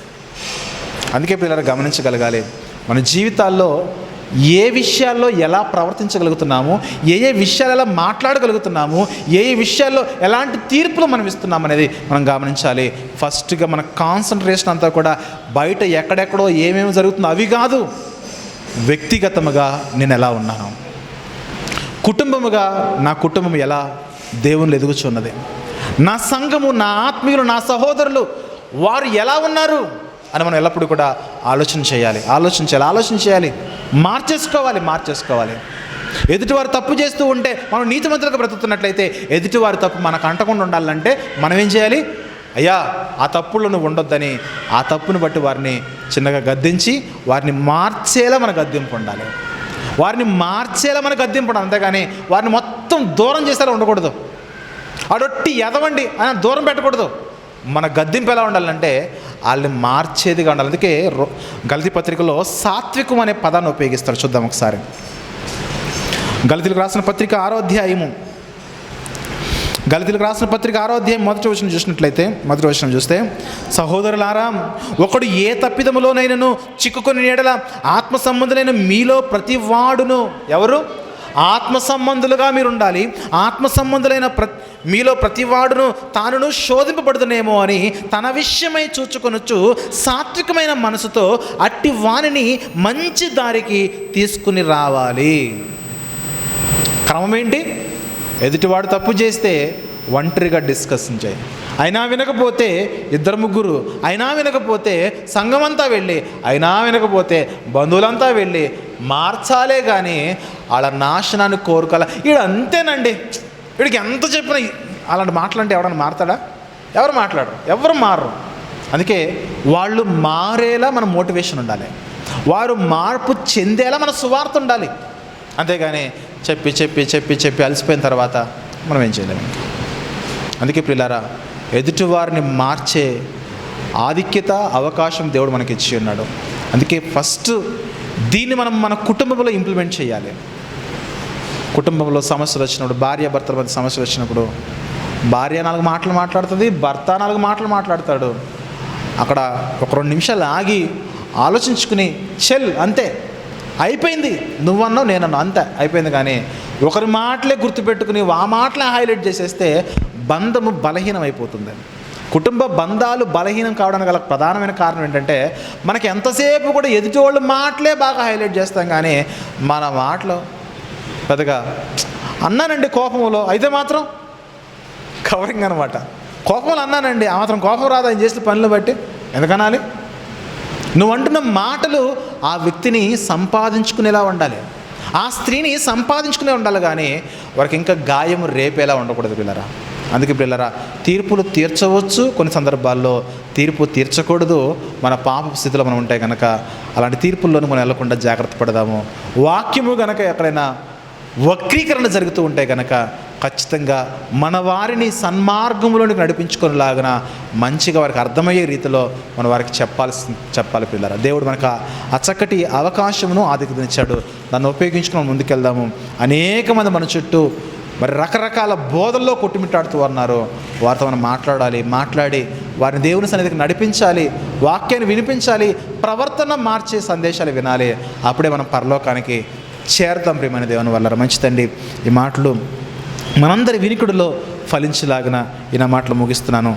అందుకే పిల్లలు గమనించగలగాలి. మన జీవితాల్లో ఏ విషయాల్లో ఎలా ప్రవర్తించగలుగుతున్నాము, ఏ విషయాలు ఎలా మాట్లాడగలుగుతున్నాము, ఏ విషయాల్లో ఎలాంటి తీర్పులు మనం ఇస్తున్నాము అనేది మనం గమనించాలి. ఫస్ట్గా మన కాన్సన్ట్రేషన్ అంతా కూడా బయట ఎక్కడెక్కడో ఏమేమి జరుగుతుందో అవి కాదు, వ్యక్తిగతముగా నేను ఎలా ఉన్నాను, కుటుంబముగా నా కుటుంబం ఎలా దేవుళ్ళు ఎదుగుచున్నది, నా సంఘము, నా ఆత్మీయులు, నా సహోదరులు వారు ఎలా ఉన్నారు అని మనం ఎల్లప్పుడూ కూడా ఆలోచన చేయాలి. మార్చేసుకోవాలి. ఎదుటివారు తప్పు చేస్తూ ఉంటే మనం నీతిమంతులుగా బ్రతుకుతున్నట్లయితే ఎదుటివారి తప్పు మనకు అంటకుండా ఉండాలంటే మనం ఏం చేయాలి? అయ్యా ఆ తప్పుల్లో నువ్వు ఉండొద్దని ఆ తప్పును బట్టి వారిని చిన్నగా గద్దించి వారిని మార్చేలా మన గద్దింపు ఉండాలి. అంతేగాని వారిని మొత్తం దూరం చేసేలా ఉండకూడదు. అడొట్టి ఎదవండి ఆయన దూరం పెట్టకూడదు. మన గద్దింపు ఎలా ఉండాలంటే వాళ్ళని మార్చేదిగా ఉండాలి. అందుకే గలతీ పత్రికలో సాత్వికం అనే పదాన్ని ఉపయోగిస్తారు. చూద్దాం ఒకసారి. గలతీలకు రాసిన పత్రిక 6వ అధ్యాయము, మొదటి వచనం చూస్తే, సహోదరులారా, ఒకడు ఏ తప్పిదములోనైనను చిక్కుకొని ఎడల ఆత్మ సంబంధులైన మీలో ప్రతి వాడును, ఎవరు? ఆత్మ సంబంధులుగా మీరు ఉండాలి. ఆత్మ సంబంధులైన మీలో ప్రతివాడును తానును శోధింపబడుతునేమో అని తన విషయమై చూచుకొనొచ్చు సాత్వికమైన మనసుతో అట్టి వానిని మంచి దారికి తీసుకుని రావాలి. క్రమం ఏంటి? ఎదుటివాడు తప్పు చేస్తే ఒంటరిగా డిస్కషన్ చేయి, అయినా వినకపోతే 2-3, అయినా వినకపోతే సంఘమంతా వెళ్ళి, అయినా వినకపోతే బంధువులంతా వెళ్ళి మార్చాలే కానీ వాళ్ళ నాశనాన్ని కోరుకోవాలి. వీడు అంతేనండి, వీడికి ఎంత చెప్పినా అలాంటి మాటలంటే ఎవడన్నా మారతాడా? ఎవరు మారరు. అందుకే వాళ్ళు మారేలా మన మోటివేషన్ ఉండాలి, వారు మార్పు చెందేలా మన సువార్త ఉండాలి. అంతేగాని చెప్పి అలసిపోయిన తర్వాత మనం ఏం చేయలేము. అందుకే ప్రియులారా, ఎదుటివారిని మార్చే ఆధిక్యత, అవకాశం దేవుడు మనకి ఇచ్చి ఉన్నాడు. అందుకే ఫస్ట్ దీన్ని మనం మన కుటుంబంలో ఇంప్లిమెంట్ చేయాలి. కుటుంబంలో సమస్యలు వచ్చినప్పుడు, భార్య భర్తల మధ్య సమస్యలు వచ్చినప్పుడు భార్య 4 మాటలు మాట్లాడుతుంది, భర్త 4 మాటలు మాట్లాడతాడు. అక్కడ ఒక 2 నిమిషాలు ఆగి ఆలోచించుకుని అంతే అయిపోయింది, నువ్వన్నావు నేనన్నావు, అంతే అయిపోయింది. కానీ ఒకరి మాటలే గుర్తుపెట్టుకుని ఆ మాటలే హైలైట్ చేసేస్తే బంధము బలహీనం అయిపోతుంది. కుటుంబ బంధాలు బలహీనం కావడానికి గల ప్రధానమైన కారణం ఏంటంటే, మనకి ఎంతసేపు కూడా ఎదుటి వాళ్ళ మాటలే బాగా హైలైట్ చేస్తాం, కానీ మన మాటలు పెద్దగా అన్నానండి కోపంలో అయితే మాత్రం కవరింగ్ అనమాట. కోపంలో అన్నానండి, ఆ మాత్రం కోపం రాదు ఆయన చేసిన పనులు బట్టి ఎందుకనాలి? నువ్వు అంటున్న మాటలు ఆ వ్యక్తిని సంపాదించుకునేలా ఉండాలి, ఆ స్త్రీని సంపాదించుకునే ఉండాలి, కానీ వారికి ఇంకా గాయం రేపేలా ఉండకూడదు పిల్లరా. అందుకే పిల్లరా, తీర్పులు తీర్చవచ్చు, కొన్ని సందర్భాల్లో తీర్పు తీర్చకూడదు. మన పాప స్థితిలో మనం ఉంటే కనుక అలాంటి తీర్పుల్లోనూ మనం వెళ్ళకుండా జాగ్రత్త పడదాము. వాక్యము కనుక ఎక్కడైనా వక్రీకరణ జరుగుతూ ఉంటే కనుక ఖచ్చితంగా మన వారిని సన్మార్గంలోనికి నడిపించుకునేలాగా మంచిగా వారికి అర్థమయ్యే రీతిలో మన వారికి చెప్పాలి పిల్లరా. దేవుడు మనకు ఆ చక్కటి అవకాశమును ఆధిక్యతనిచ్చాడు, దాన్ని ఉపయోగించుకుని మనం ముందుకెళ్దాము. అనేక మంది మన చుట్టూ మరి రకరకాల బోధల్లో కొట్టుమిట్టాడుతూ ఉన్నారు. వారితో మనం మాట్లాడి వారిని దేవుని సన్నిధికి నడిపించాలి, వాక్యాన్ని వినిపించాలి, ప్రవర్తన మార్చే సందేశాలు వినాలి. అప్పుడే మనం పరలోకానికి చేరతాం. ప్రియమైన దేవుని వల్ల మంచిదండి. ఈ మాటలు మనందరి వినికుడిలో ఫలించలాగిన ఈ నా మాటలు ముగిస్తున్నాను.